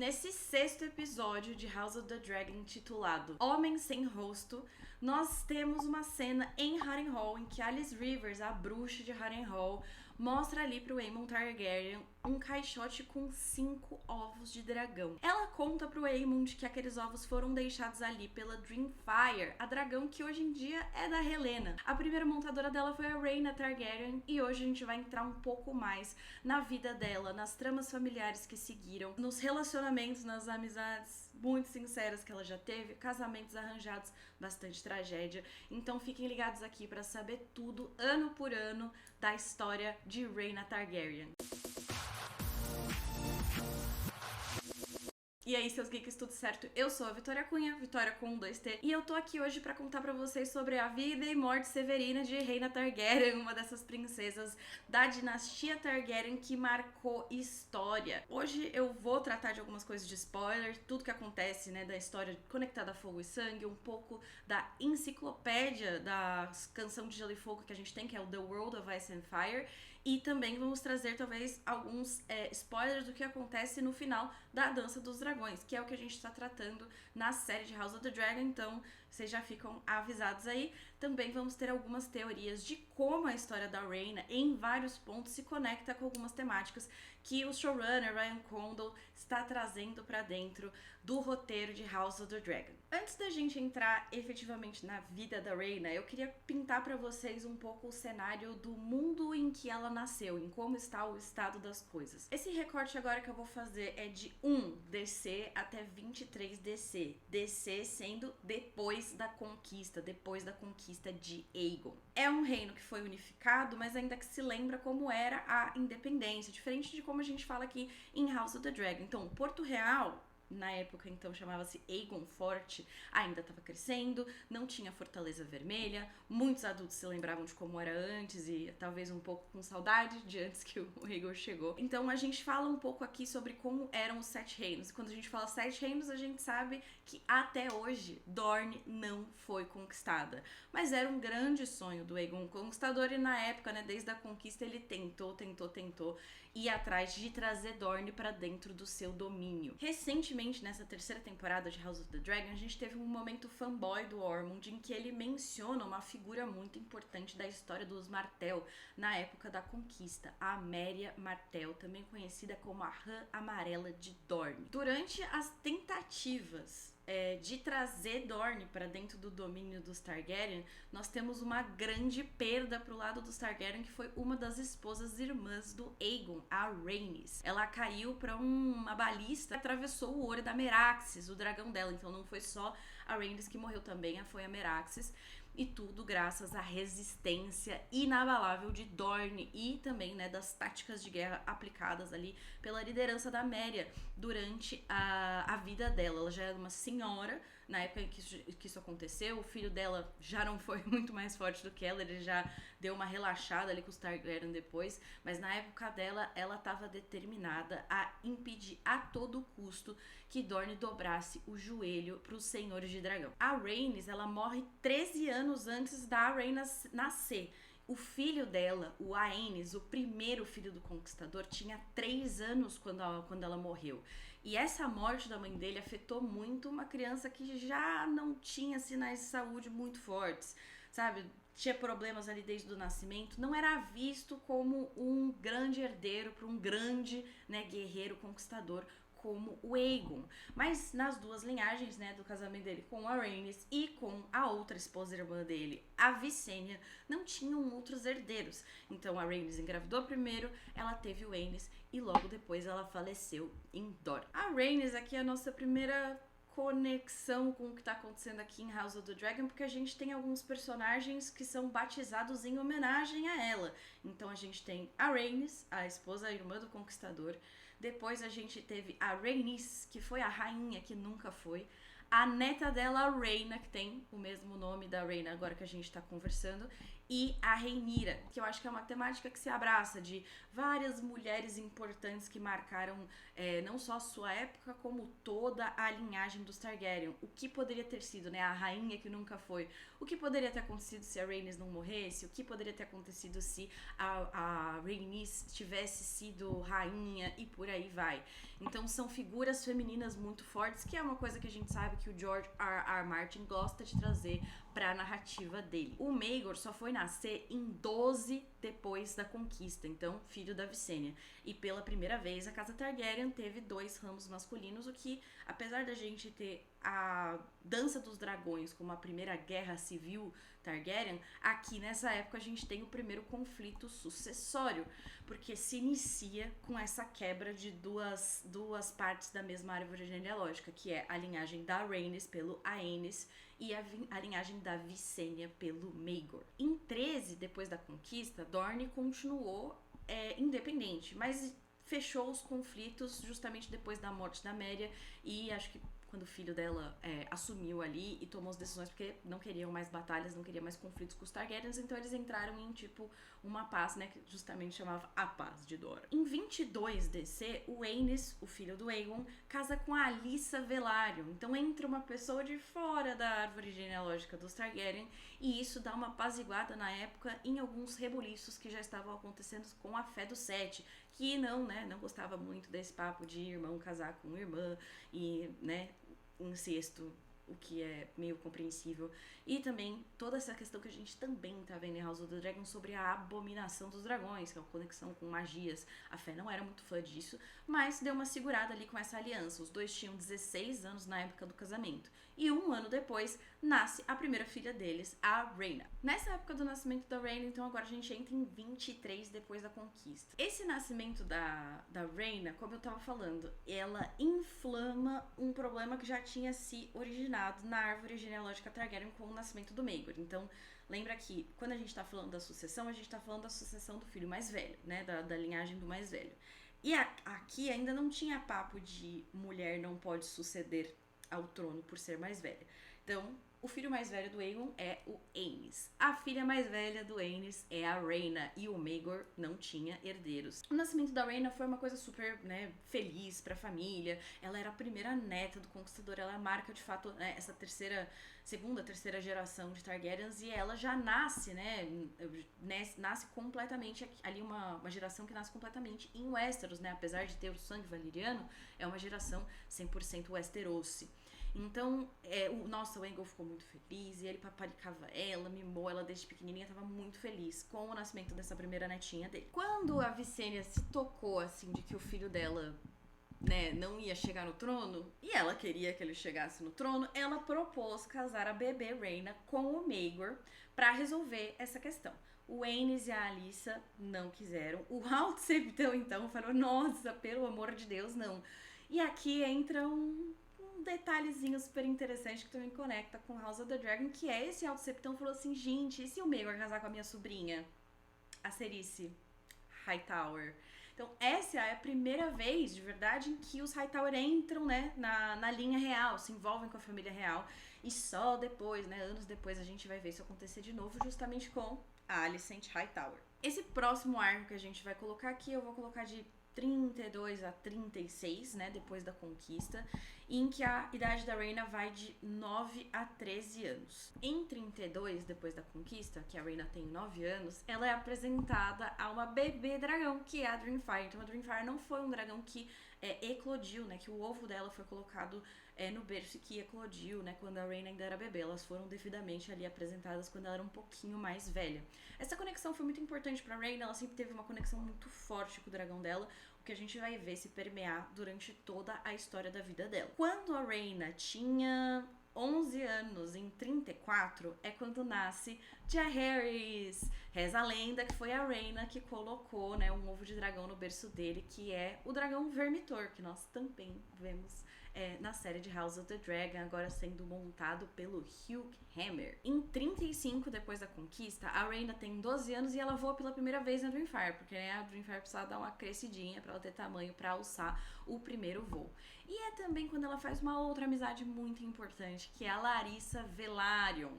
Nesse sexto episódio de House of the Dragon, intitulado Homem Sem Rosto, nós temos uma cena em Harrenhal em que Alice Rivers, a bruxa de Harrenhal, mostra ali pro Aemon Targaryen um caixote com 5 ovos de dragão. Ela conta pro Aemon que aqueles ovos foram deixados ali pela Dreamfire, a dragão que hoje em dia é da Helena. A primeira montadora dela foi a Rhaena Targaryen e hoje a gente vai entrar um pouco mais na vida dela, nas tramas familiares que seguiram, nos relacionamentos, nas amizades muito sinceras que ela já teve, casamentos arranjados, bastante tragédia. Então fiquem ligados aqui para saber tudo, ano por ano, da história de Rhaena Targaryen. E aí, seus geeks, tudo certo? Eu sou a Vitória Cunha, Vitória com 2T, e eu tô aqui hoje pra contar pra vocês sobre a vida e morte severina de Rhaena Targaryen, uma dessas princesas da dinastia Targaryen que marcou história. Hoje eu vou tratar de algumas coisas de spoiler, tudo que acontece, né, da história conectada a fogo e sangue, um pouco da enciclopédia da canção de Gelo e Fogo que a gente tem, que é o The World of Ice and Fire, e também vamos trazer talvez alguns spoilers do que acontece no final da Dança dos Dragões, que é o que a gente está tratando na série de House of the Dragon, então vocês já ficam avisados aí. Também vamos ter algumas teorias de como a história da Rhaena, em vários pontos, se conecta com algumas temáticas que o showrunner Ryan Condal está trazendo para dentro do roteiro de House of the Dragon. Antes da gente entrar efetivamente na vida da Rhaena, eu queria pintar para vocês um pouco o cenário do mundo em que ela nasceu, em como está o estado das coisas. Esse recorte agora que eu vou fazer é de 1 DC até 23 DC. DC sendo depois da conquista de Aegon. É um reino que foi unificado, mas ainda que se lembra como era a independência, diferente de como a gente fala aqui em House of the Dragon. Então, Porto Real, na época então chamava-se Aegon Forte, ainda estava crescendo, não tinha Fortaleza Vermelha, muitos adultos se lembravam de como era antes e talvez um pouco com saudade de antes que o Aegon chegou. Então a gente fala um pouco aqui sobre como eram os 7 reinos, e quando a gente fala 7 reinos a gente sabe que até hoje Dorne não foi conquistada, mas era um grande sonho do Aegon Conquistador e na época, né, desde a conquista ele tentou ir atrás de trazer Dorne para dentro do seu domínio. Recentemente, nessa terceira temporada de House of the Dragon, a gente teve um momento fanboy do Ormond em que ele menciona uma figura muito importante da história dos Martell na época da conquista, a Merya Martell, também conhecida como a Rã Amarela de Dorne. Durante as tentativas de trazer Dorne para dentro do domínio dos Targaryen, nós temos uma grande perda pro lado dos Targaryen, que foi uma das esposas irmãs do Aegon, a Rhaenys. Ela caiu para uma balista, atravessou o olho da Meraxes, o dragão dela. Então não foi só a Rhaenys que morreu também, foi a Meraxes. E tudo graças à resistência inabalável de Dorne e também, né, das táticas de guerra aplicadas ali pela liderança da Merya durante a vida dela. Ela já era uma senhora na época em que isso aconteceu. O filho dela já não foi muito mais forte do que ela, ele já deu uma relaxada ali com os Targaryen depois, mas na época dela, ela estava determinada a impedir a todo custo que Dorne dobrasse o joelho para os senhores de dragão. A Rhaenys, ela morre 13 anos antes da Rhaena nascer. O filho dela, o Aenys, o primeiro filho do Conquistador, tinha 3 anos quando ela morreu. E essa morte da mãe dele afetou muito uma criança que já não tinha sinais de saúde muito fortes, sabe? Tinha problemas ali desde o nascimento, não era visto como um grande herdeiro para um grande, né, guerreiro conquistador como o Aegon. Mas nas duas linhagens, né, do casamento dele com a Rhaenys e com a outra esposa irmã dele, a Visenya, não tinham outros herdeiros. Então a Rhaenys engravidou primeiro, ela teve o Aenys e logo depois ela faleceu em Dorne. A Rhaenys aqui é a nossa primeira conexão com o que tá acontecendo aqui em House of the Dragon, porque a gente tem alguns personagens que são batizados em homenagem a ela. Então a gente tem a Rhaenys, a esposa, a irmã do Conquistador. Depois a gente teve a Rhaenys, que foi a rainha que nunca foi. A neta dela, a Rhaena, que tem o mesmo nome da Rhaena agora que a gente tá conversando. e a Rhaenyra, que eu acho que é uma temática que se abraça de várias mulheres importantes que marcaram não só a sua época, como toda a linhagem dos Targaryen. O que poderia ter sido, né? A rainha que nunca foi. O que poderia ter acontecido se a Rhaenys não morresse? O que poderia ter acontecido se a Rhaenys tivesse sido rainha e por aí vai. Então são figuras femininas muito fortes, que é uma coisa que a gente sabe que o George R. Martin gosta de trazer pra narrativa dele. O Maegor só foi nascer em 12 depois da conquista, então filho da Visenya. E pela primeira vez a casa Targaryen teve 2 ramos masculinos, o que, apesar da gente ter a Dança dos Dragões como a primeira guerra civil Targaryen, aqui nessa época a gente tem o primeiro conflito sucessório, porque se inicia com essa quebra de duas partes da mesma árvore genealógica, que é a linhagem da Rhaenys pelo Aenys e a linhagem da Visenya pelo Maegor. Em 13, depois da conquista, Dorne continuou independente, mas fechou os conflitos justamente depois da morte da Méria, e acho que quando o filho dela assumiu ali e tomou as decisões, porque não queriam mais batalhas, não queriam mais conflitos com os Targaryens, então eles entraram em, tipo, uma paz, né, que justamente chamava a Paz de Dor. Em 22 DC, o Aenys, o filho do Aegon, casa com a Alyssa Velaryon, então entra uma pessoa de fora da árvore genealógica dos Targaryen, e isso dá uma apaziguada na época em alguns rebuliços que já estavam acontecendo com a fé do Sete, que não gostava muito desse papo de irmão casar com irmã e, né, incesto, o que é meio compreensível. E também toda essa questão que a gente também tá vendo em House of the Dragon sobre a abominação dos dragões, que é uma conexão com magias. A Fé não era muito fã disso, mas deu uma segurada ali com essa aliança. Os dois tinham 16 anos na época do casamento. E um ano depois, nasce a primeira filha deles, a Rhaena. Nessa época do nascimento da Rhaena, então agora a gente entra em 23 depois da conquista. Esse nascimento da Rhaena, como eu tava falando, ela inflama um problema que já tinha se originado na árvore genealógica Targaryen com o nascimento do Maegor. Então, lembra que quando a gente tá falando da sucessão, a gente tá falando da sucessão do filho mais velho, né, da linhagem do mais velho. E aqui ainda não tinha papo de mulher não pode suceder ao trono por ser mais velha. Então, o filho mais velho do Aegon é o Aenys. A filha mais velha do Aenys é a Rhaena, e o Maegor não tinha herdeiros. O nascimento da Rhaena foi uma coisa super, né, feliz pra família. Ela era a primeira neta do Conquistador, ela marca de fato, né, essa segunda, terceira geração de Targaryens, e ela já nasce, né, nasce completamente ali uma geração que nasce completamente em Westeros, né, apesar de ter o sangue valyriano, é uma geração 100% Westerosi. Então, o Aegon ficou muito feliz, e ele paparicava ela, mimou ela desde pequenininha, tava muito feliz com o nascimento dessa primeira netinha dele. Quando a Visenya se tocou, assim, de que o filho dela, né, não ia chegar no trono, e ela queria que ele chegasse no trono, ela propôs casar a bebê Rhaena com o Maegor pra resolver essa questão. O Aenys e a Alyssa não quiseram. O Alto Septão, então, falou, nossa, pelo amor de Deus, não. E aqui entra um detalhezinho super interessante que também conecta com House of the Dragon, que é esse Alto Septão falou assim, gente, e se o Maegor casar com a minha sobrinha, a Cersei Hightower? Então essa é a primeira vez, de verdade, em que os Hightower entram, né, na linha real, se envolvem com a família real, e só depois, né, anos depois, a gente vai ver isso acontecer de novo, justamente com a Alicent Hightower. Esse próximo arco que a gente vai colocar aqui, eu vou colocar de 32 a 36, né, depois da conquista, em que a idade da Rhaena vai de 9 a 13 anos. Em 32, depois da conquista, que a Rhaena tem 9 anos, ela é apresentada a uma bebê dragão, que é a Dreamfire. Então a Dreamfire não foi um dragão que eclodiu, né, que o ovo dela foi colocado no berço e que eclodiu, né, quando a Rhaena ainda era bebê. Elas foram devidamente ali apresentadas quando ela era um pouquinho mais velha. Essa conexão foi muito importante pra Rhaena, ela sempre teve uma conexão muito forte com o dragão dela, o que a gente vai ver se permear durante toda a história da vida dela. Quando a Rhaena tinha 11 anos, em 34, é quando nasce Jaehaerys. Reza a lenda que foi a Rhaena que colocou, né, um ovo de dragão no berço dele, que é o dragão Vermitor, que nós também vemos na série de House of the Dragon, agora sendo montado pelo Hugh Hammer. Em 35, depois da conquista, a Rhaena tem 12 anos e ela voa pela primeira vez na Dreamfire, porque, né, a Dreamfire precisava dar uma crescidinha pra ela ter tamanho pra alçar o primeiro voo. E é também quando ela faz uma outra amizade muito importante, que é a Larissa Velaryon.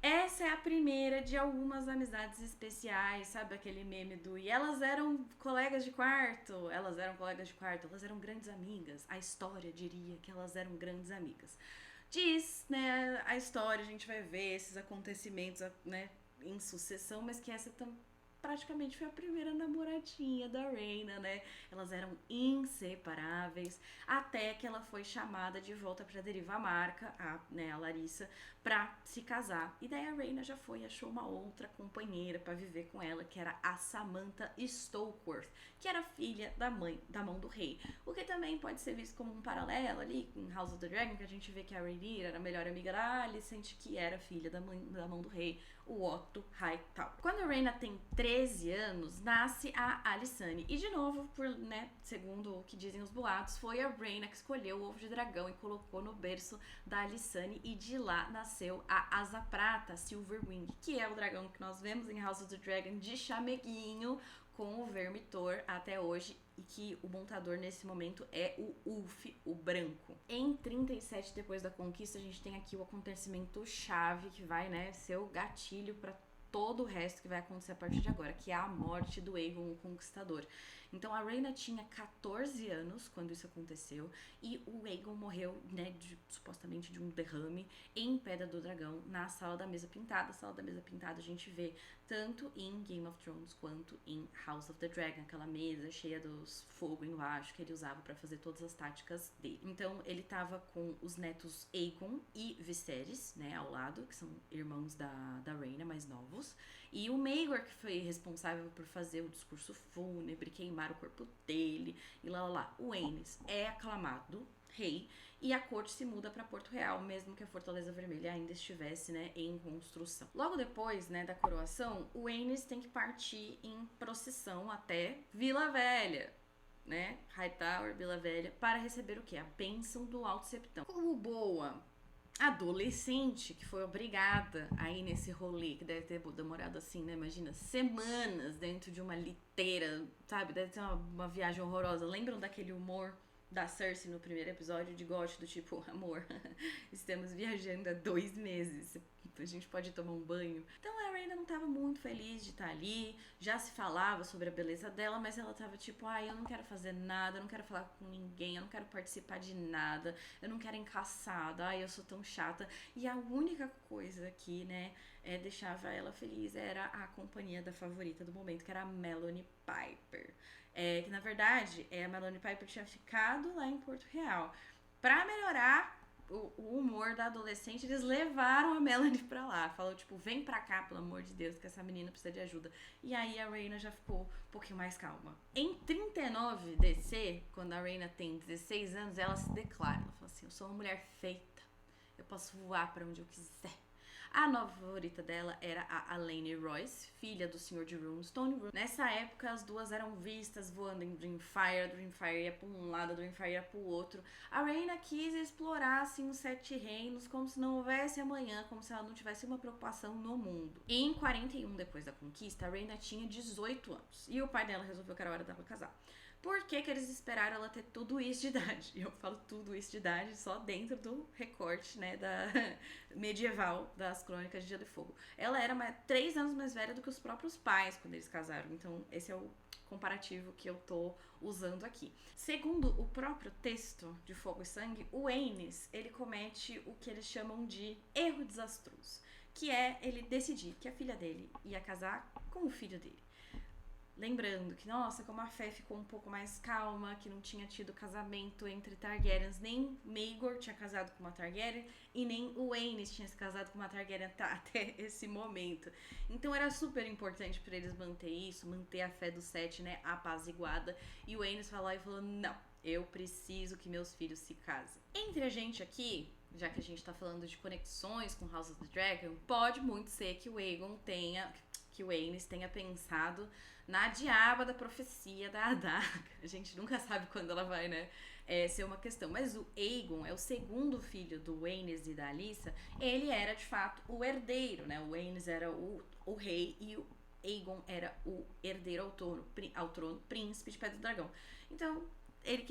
Essa é a primeira de algumas amizades especiais, sabe aquele meme do e elas eram colegas de quarto, elas eram grandes amigas. A história diria que elas eram grandes amigas. Diz, né, a história, a gente vai ver esses acontecimentos, né, em sucessão, mas que essa praticamente foi a primeira namoradinha da Reina, né? Elas eram inseparáveis, até que ela foi chamada de volta pra derivar a marca, a Larissa, pra se casar. E daí a Reina já foi e achou uma outra companheira pra viver com ela, que era a Samantha Stokeworth, que era filha da mão do rei. O que também pode ser visto como um paralelo ali em House of the Dragon, que a gente vê que a Rhaenyra era a melhor amiga da Alicent, que era filha da mão do rei, o Otto Hightower. Quando a Rhaena tem 13 anos, nasce a Alysanne. E de novo, segundo o que dizem os boatos, foi a Rhaena que escolheu o ovo de dragão e colocou no berço da Alysanne, e de lá nasceu a Asa Prata, Silverwing, que é o dragão que nós vemos em House of the Dragon de chameguinho com o Vermitor até hoje, e que o montador nesse momento é o Ulf, o branco. Em 37 depois da conquista, a gente tem aqui o acontecimento chave que vai, né, ser o gatilho para todo o resto que vai acontecer a partir de agora, que é a morte do Aegon, o Conquistador. Então a Rhaena tinha 14 anos quando isso aconteceu, e o Aegon morreu, né, supostamente de um derrame em Pedra do Dragão, na Sala da Mesa Pintada. A Sala da Mesa Pintada a gente vê tanto em Game of Thrones quanto em House of the Dragon, aquela mesa cheia dos fogo embaixo que ele usava para fazer todas as táticas dele. Então ele tava com os netos Aegon e Viserys, né, ao lado, que são irmãos da Rhaena, mais novos, e o Maegor, que foi responsável por fazer o discurso fúnebre, queimar o corpo dele, e lá. O Aenys é aclamado rei, e a corte se muda para Porto Real, mesmo que a Fortaleza Vermelha ainda estivesse, né, em construção. Logo depois, né, da coroação, o Aenys tem que partir em procissão até Vila Velha, né, Hightower, Vila Velha, para receber o quê? A bênção do Alto Septão. Como boa adolescente que foi obrigada a ir nesse rolê, que deve ter demorado assim, né? Imagina, semanas dentro de uma liteira, sabe? Deve ser uma viagem horrorosa. Lembram daquele humor da Cersei no primeiro episódio de GOT, do tipo, amor, estamos viajando há 2 meses, a gente pode tomar um banho. Então a Rhaena não tava muito feliz de estar ali, já se falava sobre a beleza dela, mas ela tava tipo, eu não quero fazer nada, eu não quero falar com ninguém, eu não quero participar de nada, eu não quero encaçada, eu sou tão chata. E a única coisa que, né, deixava ela feliz era a companhia da favorita do momento, que era a Melanie Piper. Que na verdade, a Melanie Piper tinha ficado lá em Porto Real. Pra melhorar o humor da adolescente, eles levaram a Melanie pra lá. Falou, tipo, vem pra cá, pelo amor de Deus, que essa menina precisa de ajuda. E aí a Rhaena já ficou um pouquinho mais calma. Em 39 DC, quando a Rhaena tem 16 anos, ela se declara. Ela fala assim, eu sou uma mulher feita, eu posso voar pra onde eu quiser. A nova favorita dela era a Alayne Royce, filha do Senhor de Runestone. Nessa época, as duas eram vistas voando em Dreamfire ia pra um lado, Dreamfire ia pro outro. A Rhaena quis explorar, assim, os 7 reinos, como se não houvesse amanhã, como se ela não tivesse uma preocupação no mundo. E em 41, depois da conquista, a Rhaena tinha 18 anos. E o pai dela resolveu que era hora dela casar. Por que eles esperaram ela ter tudo isso de idade? Eu falo tudo isso de idade só dentro do recorte, né, da medieval das Crônicas de Gelo e Fogo. Ela era 3 anos mais velha do que os próprios pais quando eles casaram. Então, esse é o comparativo que eu tô usando aqui. Segundo o próprio texto de Fogo e Sangue, o Aenys, ele comete o que eles chamam de erro desastroso, que é ele decidir que a filha dele ia casar com o filho dele. Lembrando que, nossa, como a Fé ficou um pouco mais calma, que não tinha tido casamento entre Targaryens, nem Maegor tinha casado com uma Targaryen e nem o Aenys tinha se casado com uma Targaryen até esse momento. Então era super importante para eles manter isso, manter a fé do Sete, né, apaziguada. E o Aenys falou não, eu preciso que meus filhos se casem. Entre a gente aqui, já que a gente tá falando de conexões com House of the Dragon, pode muito ser que o Aenys tenha pensado na diaba da profecia da adaga. A gente nunca sabe quando ela vai, né, ser uma questão. Mas o Aegon é o segundo filho do Aenys e da Alyssa. Ele era, de fato, o herdeiro, né? O Aenys era o rei e o Aegon era o herdeiro ao trono, príncipe de Pedra do Dragão. Então, ele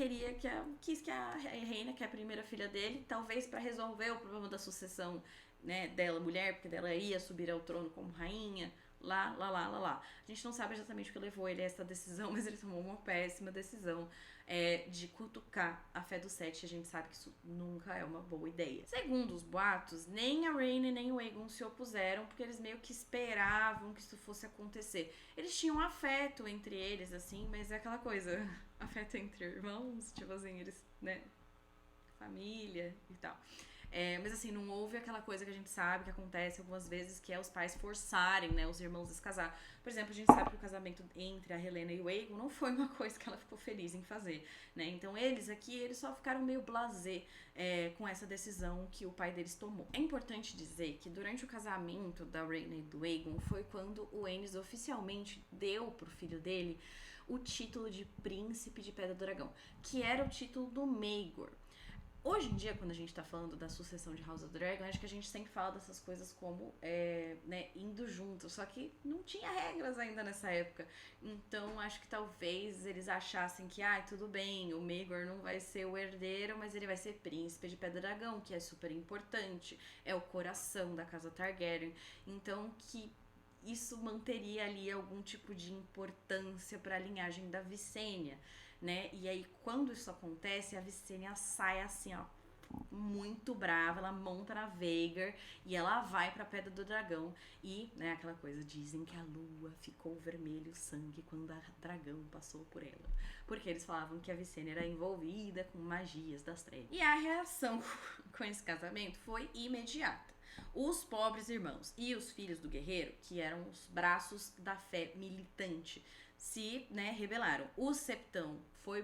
quis que a Rhaena, que é a primeira filha dele, talvez para resolver o problema da sucessão né, dela mulher, porque dela ia subir ao trono como rainha, lá. A gente não sabe exatamente o que levou ele a essa decisão, mas ele tomou uma péssima decisão de cutucar a fé do Sete. A gente sabe que isso nunca é uma boa ideia. Segundo os boatos, nem a Rhaena nem o Aegon se opuseram, porque eles meio que esperavam que isso fosse acontecer. Eles tinham afeto entre eles, assim, mas é aquela coisa, afeto entre irmãos, tipo assim, eles, né, família e tal. Mas assim, não houve aquela coisa que a gente sabe que acontece algumas vezes, que é os pais forçarem, né, os irmãos a se casar. Por exemplo, a gente sabe que o casamento entre a Helena e o Aegon não foi uma coisa que ela ficou feliz em fazer, né? Então eles só ficaram meio blasé com essa decisão que o pai deles tomou. É importante dizer que durante o casamento da Rhaena e do Aegon foi quando o Aenys oficialmente deu pro filho dele o título de Príncipe de Pedra do Dragão, que era o título do Maegor. Hoje em dia, quando a gente tá falando da sucessão de House of Dragon, acho que a gente sempre fala dessas coisas como, né, indo junto. Só que não tinha regras ainda nessa época. Então, acho que talvez eles achassem que, tudo bem, o Maegor não vai ser o herdeiro, mas ele vai ser príncipe de Pedra Dragão, que é super importante. É o coração da casa Targaryen. Então, que isso manteria ali algum tipo de importância para a linhagem da Visenya, né? E aí, quando isso acontece, a Visenya sai assim, ó, muito brava, ela monta na Vhagar e ela vai pra Pedra do Dragão e, né, aquela coisa, dizem que a lua ficou vermelho sangue quando a dragão passou por ela, porque eles falavam que a Visenya era envolvida com magias das trevas. E a reação com esse casamento foi imediata. Os pobres irmãos e os filhos do guerreiro, que eram os braços da fé militante, se, né, rebelaram. O septão foi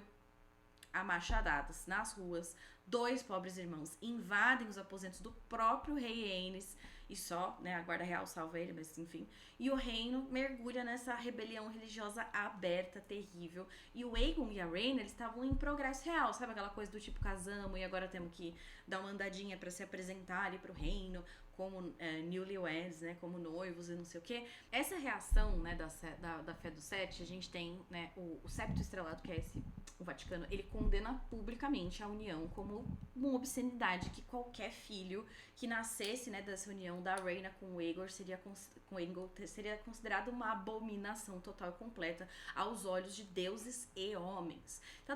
a machadadas nas ruas. 2 pobres irmãos invadem os aposentos do próprio rei Aenys e só, né, a guarda real salva ele, mas enfim. E o reino mergulha nessa rebelião religiosa aberta, terrível. E o Aegon e a Rhaena, eles estavam em progresso real, sabe aquela coisa do tipo, casamos e agora temos que dar uma andadinha pra se apresentar ali pro reino, como newlyweds, né, como noivos e não sei o que. Essa reação, né, da fé do Sete, a gente tem, né, o Septo Estrelado, que é o Vaticano, ele condena publicamente a união como uma obscenidade, que qualquer filho que nascesse, né, dessa união da Rhaena com o Aegon seria considerado uma abominação total e completa aos olhos de deuses e homens. Então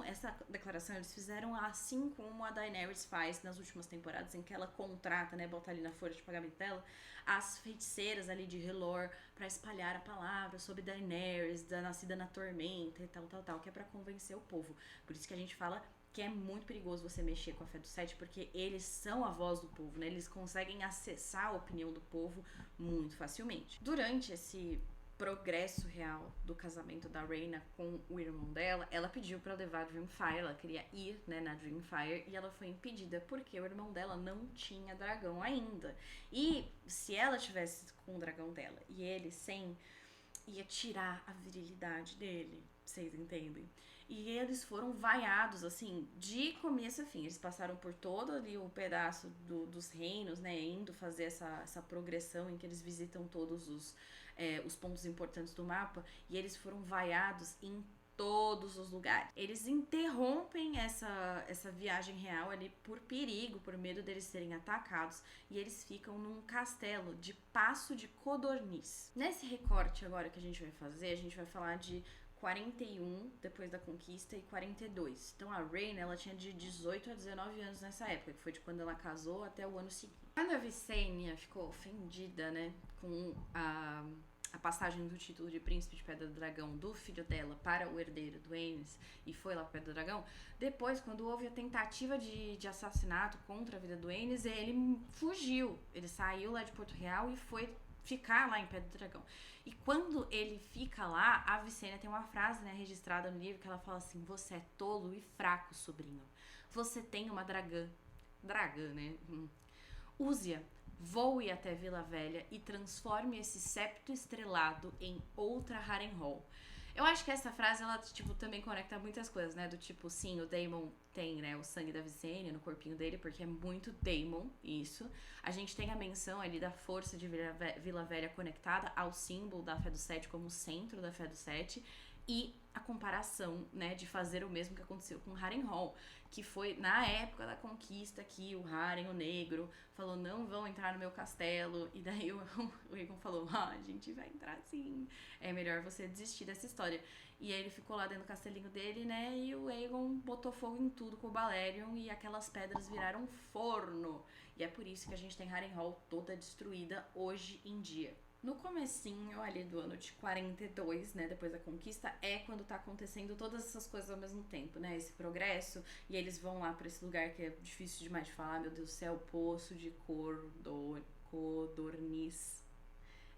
essa declaração eles fizeram assim como a Daenerys faz nas últimas temporadas, em que ela contrata, né, bota ali na folha de pagamento dela, as feiticeiras ali de Helor pra espalhar a palavra sobre Daenerys, da nascida na tormenta e tal, que é pra convencer o povo. Por isso que a gente fala que é muito perigoso você mexer com a fé do Sete, porque eles são a voz do povo, né? Eles conseguem acessar a opinião do povo muito facilmente. Durante esse progresso real do casamento da Rhaena com o irmão dela, ela pediu pra levar a Dreamfire, ela queria ir, né, na Dreamfire, e ela foi impedida porque o irmão dela não tinha dragão ainda. E se ela tivesse com o dragão dela e ele sem, ia tirar a virilidade dele, vocês entendem? E eles foram vaiados, assim, de começo a fim. Eles passaram por todo ali o pedaço dos reinos, né, indo fazer essa progressão em que eles visitam todos os pontos importantes do mapa, e eles foram vaiados em todos os lugares. Eles interrompem essa viagem real ali por perigo, por medo deles serem atacados, e eles ficam num castelo de Passo de Codorniz. Nesse recorte agora que a gente vai fazer, a gente vai falar de 41 depois da conquista e 42. Então a Rhaena, ela tinha de 18 a 19 anos nessa época, que foi de quando ela casou até o ano seguinte. Quando a Visenya ficou ofendida, né, com a passagem do título de Príncipe de Pedra do Dragão do filho dela para o herdeiro do Aenys e foi lá para Pedra do Dragão, depois, quando houve a tentativa de assassinato contra a vida do Aenys, ele fugiu. Ele saiu lá de Porto Real e foi ficar lá em Pedra do Dragão. E quando ele fica lá, a Visenya tem uma frase, né, registrada no livro, que ela fala assim: você é tolo e fraco, sobrinho. Você tem uma dragã, né? Use-a, voe até Vila Velha e transforme esse septo estrelado em outra Harrenhal. Eu acho que essa frase, ela, tipo, também conecta muitas coisas, né? Do tipo, sim, o Daemon tem, né, o sangue da Visenya no corpinho dele, porque é muito Daemon, isso. A gente tem a menção ali da força de Vila Velha conectada ao símbolo da Fé do Sete como centro da Fé do Sete. E a comparação, né, de fazer o mesmo que aconteceu com Harrenhal, que foi na época da conquista que o Harren, o negro, falou, não vão entrar no meu castelo, e daí o Aegon falou, a gente vai entrar sim, é melhor você desistir dessa história. E aí ele ficou lá dentro do castelinho dele, né, e o Aegon botou fogo em tudo com o Balerion, e aquelas pedras viraram um forno. E é por isso que a gente tem Harrenhal toda destruída hoje em dia. No comecinho ali do ano de 42, né, depois da conquista, é quando tá acontecendo todas essas coisas ao mesmo tempo, né, esse progresso, e eles vão lá pra esse lugar que é difícil demais de falar, meu Deus do céu, Poço de Codorniz.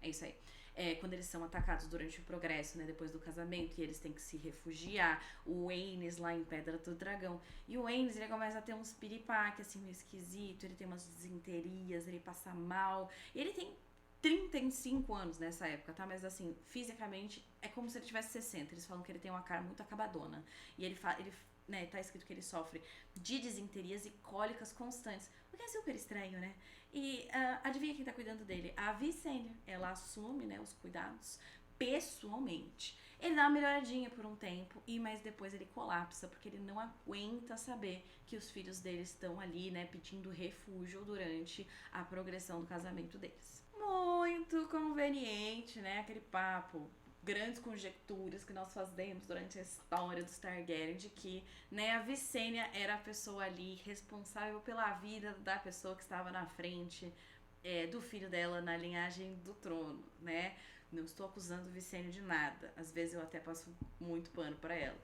É isso aí. É, quando eles são atacados durante o progresso, né, depois do casamento, e eles têm que se refugiar, o Aenys lá em Pedra do Dragão. E o Aenys, ele começa a ter uns piripaque, assim, meio esquisito, ele tem umas desinterias, ele passa mal, e ele tem 35 anos nessa época, tá? Mas assim, fisicamente é como se ele tivesse 60. Eles falam que ele tem uma cara muito acabadona. E ele né, tá escrito que ele sofre de desinterias e cólicas constantes. O que é super estranho, né? E adivinha quem tá cuidando dele? A Visenya. Ela assume, né, os cuidados pessoalmente. Ele dá uma melhoradinha por um tempo, mas depois ele colapsa, porque ele não aguenta saber que os filhos dele estão ali, né, pedindo refúgio durante a progressão do casamento deles. Muito conveniente, né, aquele papo, grandes conjecturas que nós fazemos durante a história dos Targaryen de que, né, a Visenya era a pessoa ali responsável pela vida da pessoa que estava na frente do filho dela na linhagem do trono, né? Não estou acusando Visenya de nada. Às vezes eu até passo muito pano pra ela.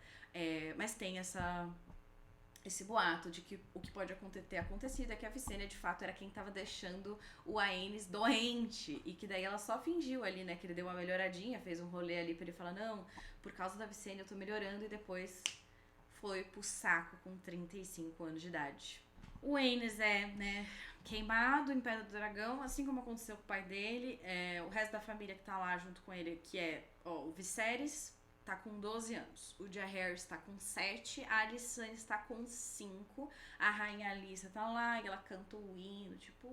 Mas tem esse boato de que o que pode ter acontecido é que a Visenya de fato era quem tava deixando o Aenys doente, e que daí ela só fingiu ali, né, que ele deu uma melhoradinha, fez um rolê ali pra ele falar, não, por causa da Visenya eu tô melhorando, e depois foi pro saco com 35 anos de idade. O Aenys né, queimado em Pedra do Dragão, assim como aconteceu com o pai dele. O resto da família que tá lá junto com ele, que é o Viserys, tá com 12 anos. O Jaehaerys tá com 7. A Alysanne está com 5. A Rainha Alyssa tá lá e ela canta o hino, tipo,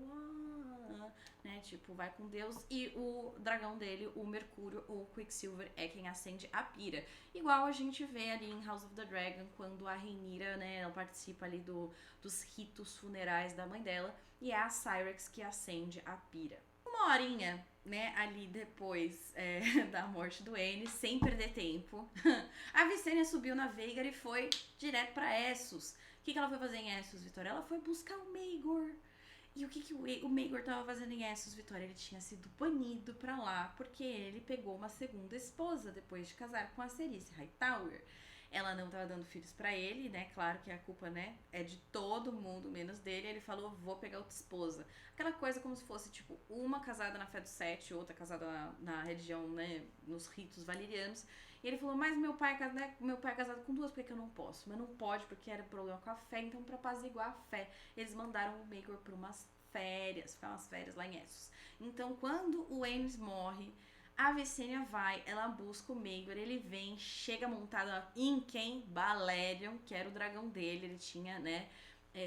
né, tipo, vai com Deus. E o dragão dele, o Mercúrio, o Quicksilver, é quem acende a pira. Igual a gente vê ali em House of the Dragon, quando a Rhaenyra, né, ela participa ali dos ritos funerais da mãe dela, e é a Syrax que acende a pira. Uma horinha, né, ali depois da morte do Aenys, sem perder tempo, a Visenya subiu na Veigar e foi direto pra Essos. O que ela foi fazer em Essos, Vitória? Ela foi buscar o Maegor. E o que o Maegor tava fazendo em Essos, Vitória? Ele tinha sido banido pra lá porque ele pegou uma segunda esposa depois de casar com a Cerys Hightower. Ela não tava dando filhos pra ele, né? Claro que a culpa, né, é de todo mundo, menos dele. Ele falou, vou pegar outra esposa. Aquela coisa como se fosse, tipo, uma casada na fé do sete, outra casada na religião, né, nos ritos valerianos. E ele falou, mas meu pai é casado com duas, por que eu não posso? Mas não pode, porque era problema com a fé. Então, pra apaziguar a fé, eles mandaram o Maegor pra umas férias, ficar umas férias lá em Essos. Então, quando o Aenys morre, a Visenya vai, ela busca o Maegor, ele vem, chega montado em quem? Balerion, que era o dragão dele, ele tinha, né,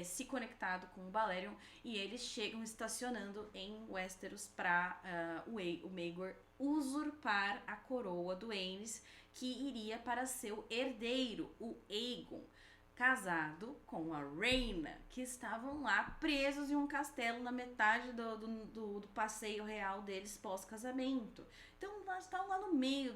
se conectado com o Balerion, e eles chegam estacionando em Westeros pra o Maegor usurpar a coroa do Aenys, que iria para seu herdeiro, o Aegon, casado com a Rhaena, que estavam lá presos em um castelo na metade do passeio real deles pós-casamento. Então, eles estavam lá no meio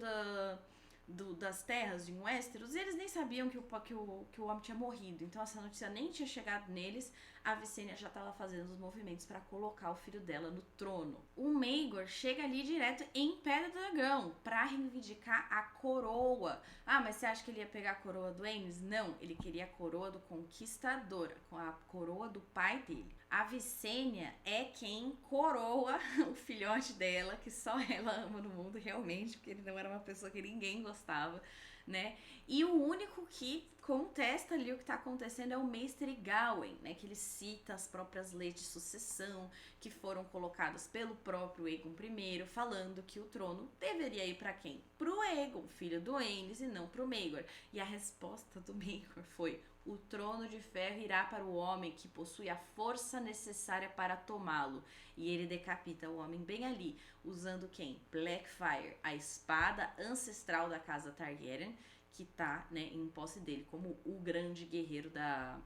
das terras de Westeros, e eles nem sabiam que o homem tinha morrido. Então essa notícia nem tinha chegado neles. A Visenya já estava fazendo os movimentos para colocar o filho dela no trono. O Maegor chega ali direto em Pedra do Dragão para reivindicar a coroa. Ah, mas você acha que ele ia pegar a coroa do Aenys? Não, ele queria a coroa do Conquistador, a coroa do pai dele. A Visenya é quem coroa o filhote dela, que só ela ama no mundo realmente, porque ele não era uma pessoa que ninguém gostava, né? E o único que contesta ali o que tá acontecendo é o Maester Gawain, né? Que ele cita as próprias leis de sucessão que foram colocadas pelo próprio Aegon I, falando que o trono deveria ir para quem? Pro Aegon, filho do Aenys, e não pro Maegor. E a resposta do Maegor foi: o trono de ferro irá para o homem que possui a força necessária para tomá-lo. E ele decapita o homem bem ali, usando quem? Blackfyre, a espada ancestral da casa Targaryen, que tá, né, em posse dele como o grande guerreiro da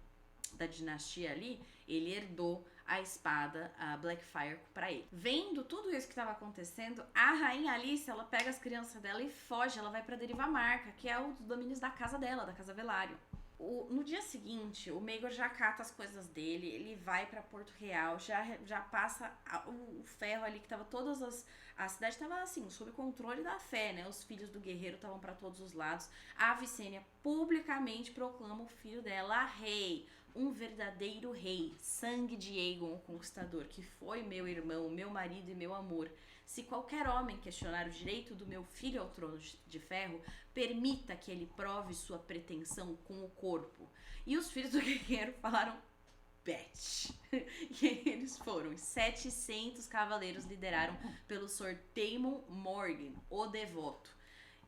dinastia ali. Ele herdou a espada, a Blackfyre, pra ele. Vendo tudo isso que estava acontecendo, a rainha Alice, ela pega as crianças dela e foge. Ela vai pra Deriva Marca, que é os domínios da casa dela, da casa Velaryon. No dia seguinte, o Maegor já cata as coisas dele, ele vai pra Porto Real, já passa o ferro ali, que tava a cidade tava assim, sob controle da fé, né? Os filhos do guerreiro estavam pra todos os lados. A Visenya publicamente proclama o filho dela rei, um verdadeiro rei, sangue de Aegon, o Conquistador, que foi meu irmão, meu marido e meu amor. Se qualquer homem questionar o direito do meu filho ao trono de ferro, permita que ele prove sua pretensão com o corpo. E os filhos do guerreiro falaram, bet. E eles foram. 700 cavaleiros lideraram pelo Sr. Daemon Morgan, o devoto.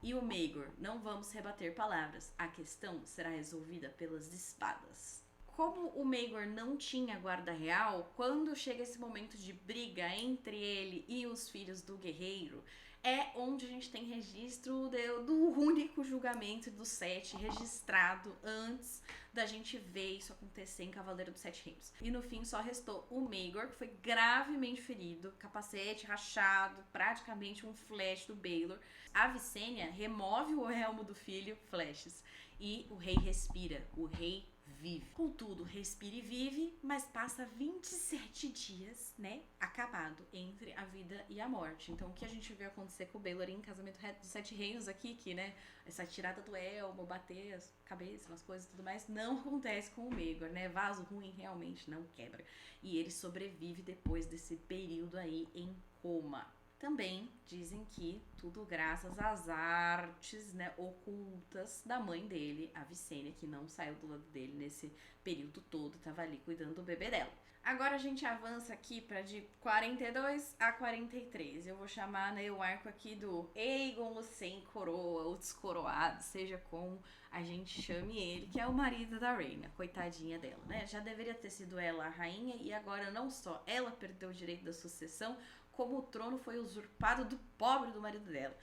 E o Maegor, não vamos rebater palavras. A questão será resolvida pelas espadas. Como o Maegor não tinha guarda real, quando chega esse momento de briga entre ele e os filhos do guerreiro, é onde a gente tem registro do único julgamento dos 7 registrado antes da gente ver isso acontecer em Cavaleiro dos Sete Reinos. E no fim só restou o Maegor, que foi gravemente ferido, capacete rachado, praticamente um flash do Baelor. A Visenya remove o elmo do filho, flashes, e o rei respira, o rei vive. Contudo, respira e vive, mas passa 27 dias, né, acabado entre a vida e a morte. Então, o que a gente vê acontecer com o Baelor em Casamento dos Sete Reinos aqui, que, né, essa tirada do elmo, bater as cabeças, as coisas e tudo mais, não acontece com o Maegor, né, vaso ruim realmente não quebra. E ele sobrevive depois desse período aí em coma. Também dizem que tudo graças às artes, né, ocultas da mãe dele, a Visenya, que não saiu do lado dele nesse período todo, estava ali cuidando do bebê dela. Agora a gente avança aqui para de 42 a 43. Eu vou chamar, né, o arco aqui do Aegon, o sem coroa, o descoroado, seja como a gente chame ele, que é o marido da Rhaena, coitadinha dela, né? Já deveria ter sido ela a rainha e agora não só ela perdeu o direito da sucessão, como o trono foi usurpado do pobre do marido dela,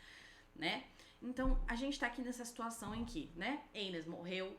né? Então, a gente tá aqui nessa situação em que, né, Aenys morreu,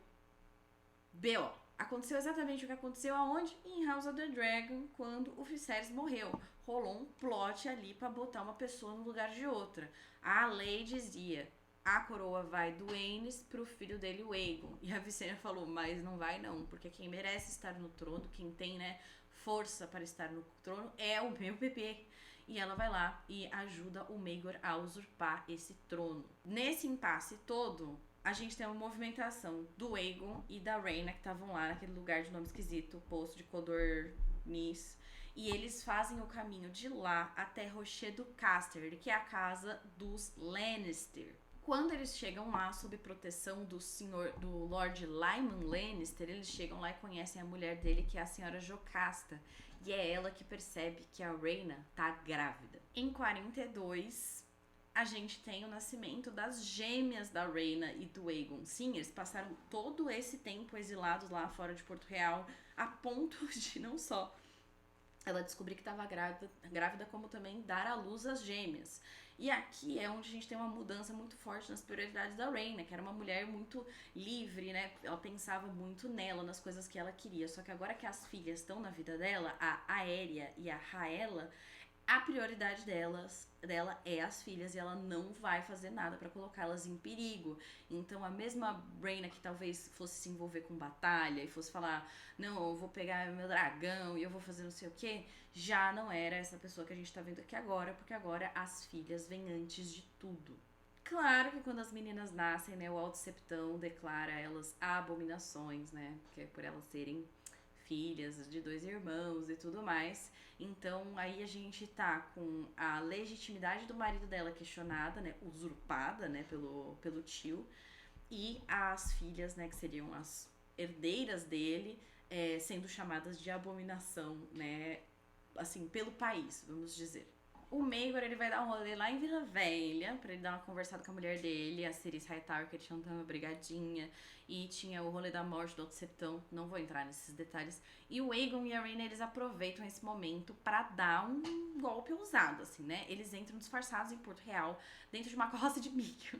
B.O. Aconteceu exatamente o que aconteceu aonde? Em House of the Dragon, quando o Viserys morreu. Rolou um plot ali pra botar uma pessoa no lugar de outra. A lei dizia, a coroa vai do Aenys pro filho dele, o Aegon. E a Visenya falou, mas não vai não, porque quem merece estar no trono, quem tem, né, força para estar no trono é o meu bebê. E ela vai lá e ajuda o Maegor a usurpar esse trono. Nesse impasse todo, a gente tem uma movimentação do Aegon e da Rhaena, que estavam lá naquele lugar de nome esquisito, o poço de Codorniz. E eles fazem o caminho de lá até Rocher do Casterly, que é a casa dos Lannister. Quando eles chegam lá, sob proteção do Lord Lyman Lannister, eles chegam lá e conhecem a mulher dele, que é a senhora Jocasta. E é ela que percebe que a Rhaena tá grávida. Em 42, a gente tem o nascimento das gêmeas da Rhaena e do Aegon. Sim, eles passaram todo esse tempo exilados lá fora de Porto Real, a ponto de não só ela descobrir que estava grávida, como também dar à luz as gêmeas. E aqui é onde a gente tem uma mudança muito forte nas prioridades da Rhaena, que era uma mulher muito livre, né? Ela pensava muito nela, nas coisas que ela queria. Só que agora que as filhas estão na vida dela, a Aérea e a Raela, a prioridade dela é as filhas e ela não vai fazer nada pra colocá-las em perigo. Então a mesma Rhaena que talvez fosse se envolver com batalha e fosse falar, não, eu vou pegar meu dragão e eu vou fazer não sei o que, já não era essa pessoa que a gente tá vendo aqui agora, porque agora as filhas vêm antes de tudo. Claro que quando as meninas nascem, né, o Alto Septão declara elas abominações, né, porque é por elas serem filhas de 2 irmãos e tudo mais. Então aí a gente tá com a legitimidade do marido dela questionada, né, usurpada, né, pelo tio, e as filhas, né, que seriam as herdeiras dele, sendo chamadas de abominação, né, assim, pelo país, vamos dizer. O Maegor, ele vai dar um rolê lá em Vila Velha, pra ele dar uma conversada com a mulher dele, a Cirice Hightower, que eles tinham uma brigadinha, e tinha o rolê da morte do Outro Septão, não vou entrar nesses detalhes. E o Aegon e a Rhaena, eles aproveitam esse momento pra dar um golpe ousado, assim, né? Eles entram disfarçados em Porto Real, dentro de uma carroça de milho.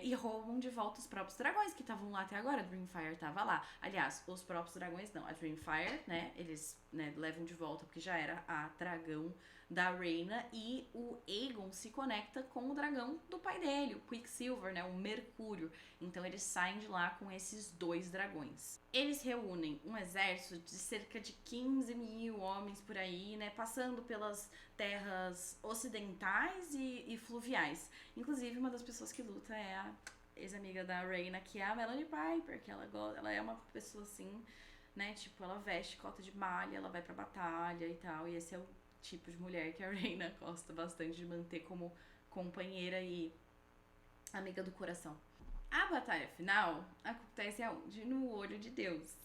E roubam de volta os próprios dragões que estavam lá até agora. A Dreamfire tava lá. Aliás, os próprios dragões não. A Dreamfire, né? Eles levam de volta porque já era a dragão da Rhaena. E o Aegon se conecta com o dragão do pai dele, o Quicksilver, né? O Mercúrio. Então eles saem de lá com esses 2 dragões. Eles reúnem um exército de cerca de 15 mil homens por aí, né? Passando pelas terras ocidentais e fluviais. Inclusive, uma das pessoas que luta é a ex-amiga da Rhaena, que é a Melanie Piper, que ela é uma pessoa assim, né? Tipo, ela veste cota de malha, ela vai pra batalha e tal. E esse é o tipo de mulher que a Rhaena gosta bastante de manter como companheira e amiga do coração. A batalha final acontece aonde? No Olho de Deus.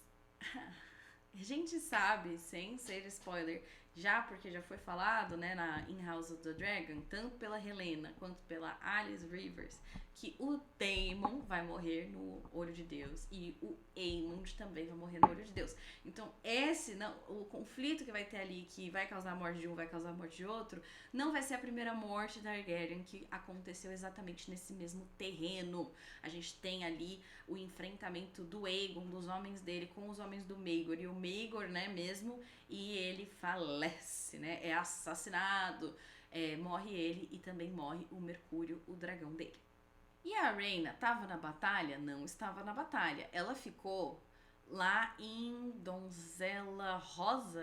A gente sabe, sem ser spoiler, já porque já foi falado, né, em House of the Dragon, tanto pela Helena quanto pela Alice Rivers, que o Daemon vai morrer no Olho de Deus e o Aemond também vai morrer no Olho de Deus. Então, o conflito que vai ter ali, que vai causar a morte de um, vai causar a morte de outro, não vai ser a primeira morte da Targaryen que aconteceu exatamente nesse mesmo terreno. A gente tem ali o enfrentamento do Aegon, dos homens dele, com os homens do Maegor, e o Maegor, né, mesmo, e ele falece, né, é assassinado, morre ele e também morre o Mercúrio, o dragão dele. E a Rhaena estava na batalha? Não estava na batalha. Ela ficou lá em Donzela Rosa,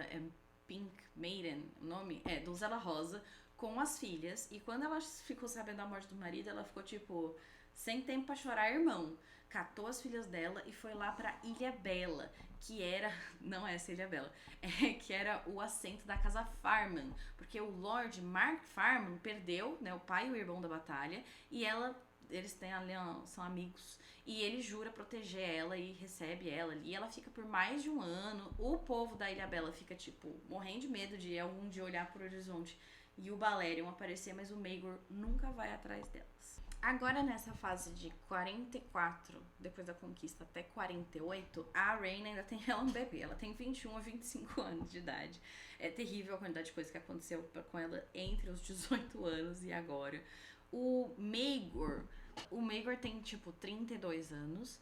Pink Maiden, o nome? Donzela Rosa, com as filhas. E quando ela ficou sabendo da morte do marido, ela ficou tipo, sem tempo pra chorar, irmão. Catou as filhas dela e foi lá pra Ilha Bela, que era, não essa Ilha Bela, que era o assento da casa Farman, porque o Lord Mark Farman perdeu, né, o pai e o irmão da batalha, e eles têm ali, são amigos, e ele jura proteger ela e recebe ela ali. Ela fica por mais de 1 ano. O povo da Ilha Bela fica, tipo, morrendo de medo de algum dia olhar pro horizonte e o Balerion aparecer, mas o Maegor nunca vai atrás delas. Agora, nessa fase de 44, depois da conquista, até 48, a Rhaena ainda tem ela um bebê. Ela tem 21 a 25 anos de idade. É terrível a quantidade de coisa que aconteceu com ela entre os 18 anos e agora. O Maegor tem, tipo, 32 anos.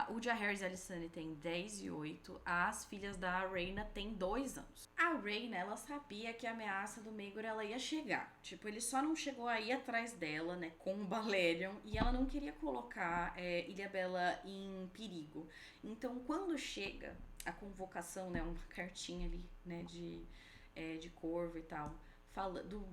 O Jaehaerys e a Alysanne tem 10 e 8. As filhas da Rhaena têm 2 anos. A Rhaena, ela sabia que a ameaça do Maegor, ela ia chegar. Tipo, ele só não chegou aí atrás dela, né, com o Balerion. E ela não queria colocar Ilha Bela em perigo. Então, quando chega a convocação, né, uma cartinha ali, né, de corvo e tal,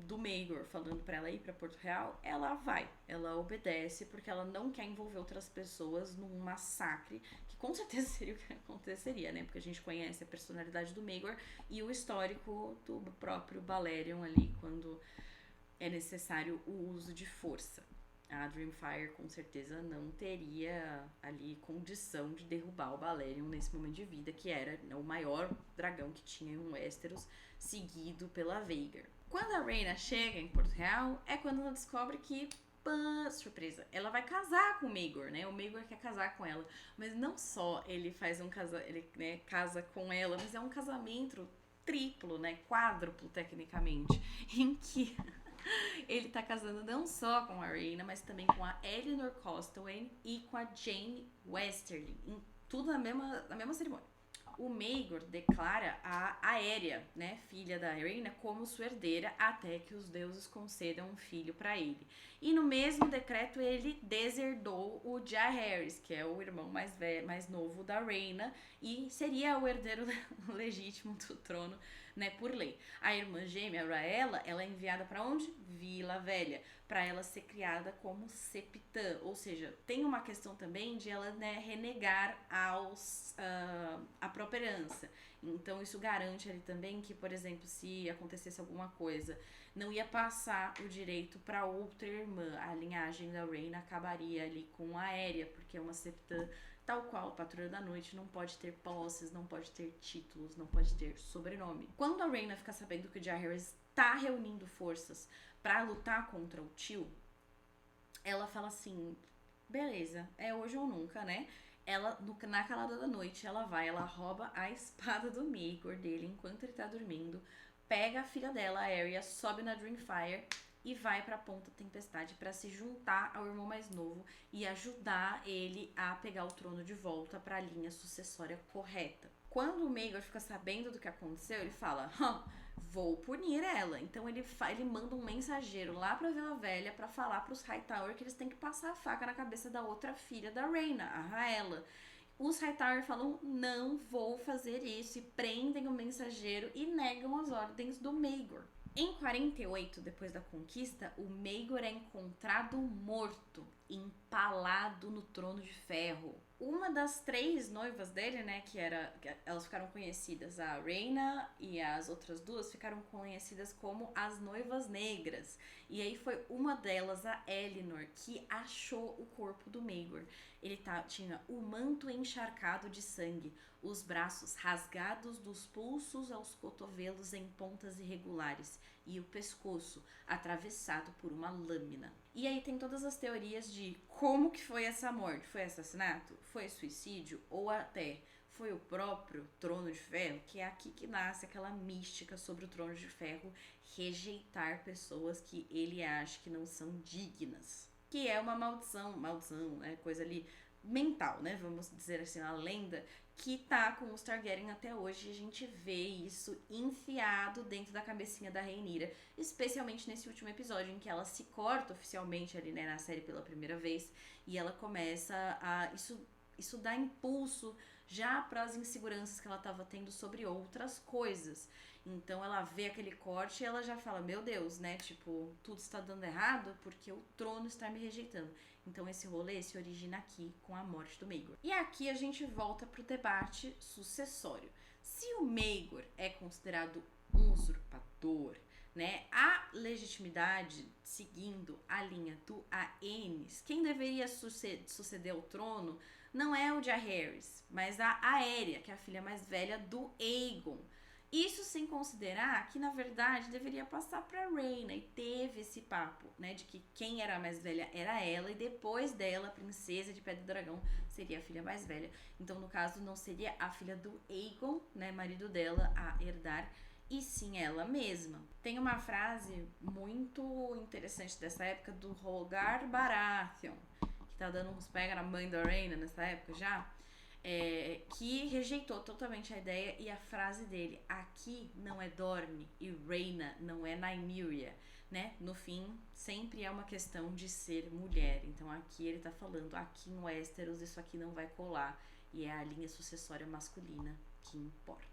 do Maegor falando pra ela ir pra Porto Real, ela vai, ela obedece, porque ela não quer envolver outras pessoas num massacre, que com certeza seria o que aconteceria, né? Porque a gente conhece a personalidade do Maegor e o histórico do próprio Balerion ali, quando é necessário o uso de força. A Dreamfire com certeza não teria ali condição de derrubar o Balerion nesse momento de vida, que era, né, o maior dragão que tinha em Westeros, seguido pela Vhagar. Quando a Rhaena chega em Porto Real, é quando ela descobre que, surpresa, ela vai casar com o Maegor, né? O Maegor quer casar com ela. Mas não só ele faz ele, né, casa com ela, mas é um casamento triplo, né? Quádruplo, tecnicamente, em que ele tá casando não só com a Rhaena, mas também com a Eleanor Castlereagh e com a Jane Westerling. Tudo na mesma cerimônia. O Maegor declara a Aérea, né, filha da Rhaena, como sua herdeira até que os deuses concedam um filho para ele. E no mesmo decreto ele deserdou o Jaehaerys, que é o irmão mais novo da Rhaena e seria o herdeiro legítimo do trono, né, por lei. A irmã gêmea, Rhaella, ela é enviada para onde? Vila Velha, para ela ser criada como septã, ou seja, tem uma questão também de ela, né, renegar a própria herança. Então isso garante ali também que, por exemplo, se acontecesse alguma coisa, não ia passar o direito para outra irmã. A linhagem da Rhaena acabaria ali com a Aérea, porque é uma septã tal qual a Patrulha da Noite, não pode ter posses, não pode ter títulos, não pode ter sobrenome. Quando a Rhaena fica sabendo que o Jaehaerys tá reunindo forças pra lutar contra o tio, ela fala assim, beleza, é hoje ou nunca, né? Ela, na calada da noite, ela rouba a espada do Maegor dele enquanto ele tá dormindo, pega a filha dela, a Arya, sobe na Dreamfire e vai pra Ponta Tempestade pra se juntar ao irmão mais novo e ajudar ele a pegar o trono de volta pra linha sucessória correta. Quando o Maegor fica sabendo do que aconteceu, ele fala, vou punir ela. Então ele manda um mensageiro lá pra Vila Velha pra falar pros Hightower que eles têm que passar a faca na cabeça da outra filha da Rhaena, a Rhaella. Os Hightower falam, não vou fazer isso, e prendem o mensageiro e negam as ordens do Maegor. Em 48, depois da conquista, o Maegor é encontrado morto, empalado no trono de ferro. Uma das 3 noivas dele, né, elas ficaram conhecidas, a Rhaena e as outras 2 ficaram conhecidas como as Noivas Negras. E aí foi uma delas, a Elinor, que achou o corpo do Maegor. Ele tinha o manto encharcado de sangue, os braços rasgados dos pulsos aos cotovelos em pontas irregulares e o pescoço atravessado por uma lâmina. E aí tem todas as teorias de como que foi essa morte. Foi assassinato? Foi suicídio? Ou até foi o próprio Trono de Ferro? Que é aqui que nasce aquela mística sobre o Trono de Ferro rejeitar pessoas que ele acha que não são dignas. Que é uma maldição, né? Coisa ali mental, né? Vamos dizer assim, uma lenda que tá com os Targaryen até hoje. E a gente vê isso enfiado dentro da cabecinha da Rhaenyra, especialmente nesse último episódio em que ela se corta oficialmente ali, né, na série pela primeira vez, e ela começa a... Isso dá impulso já para as inseguranças que ela estava tendo sobre outras coisas. Então ela vê aquele corte e ela já fala, meu Deus, né, tipo, tudo está dando errado porque o trono está me rejeitando. Então esse rolê se origina aqui com a morte do Maegor. E aqui a gente volta pro debate sucessório. Se o Maegor é considerado um usurpador, né, a legitimidade seguindo a linha do Aenys, quem deveria suceder ao trono não é o Jaehaerys, mas a Aérea, que é a filha mais velha do Aegon. Isso sem considerar que, na verdade, deveria passar pra Rhaena. E teve esse papo, né, de que quem era a mais velha era ela, e depois dela, a princesa de Pedra do Dragão seria a filha mais velha. Então, no caso, não seria a filha do Aegon, né, marido dela, a herdar, e sim ela mesma. Tem uma frase muito interessante dessa época do Rogar Baratheon, que tá dando uns pega na mãe da Rhaena nessa época já, que rejeitou totalmente a ideia, e a frase dele, aqui não é Dorne e Rhaena não é Nymeria, né? No fim, sempre é uma questão de ser mulher. Então aqui ele tá falando, aqui em Westeros isso aqui não vai colar, e é a linha sucessória masculina que importa.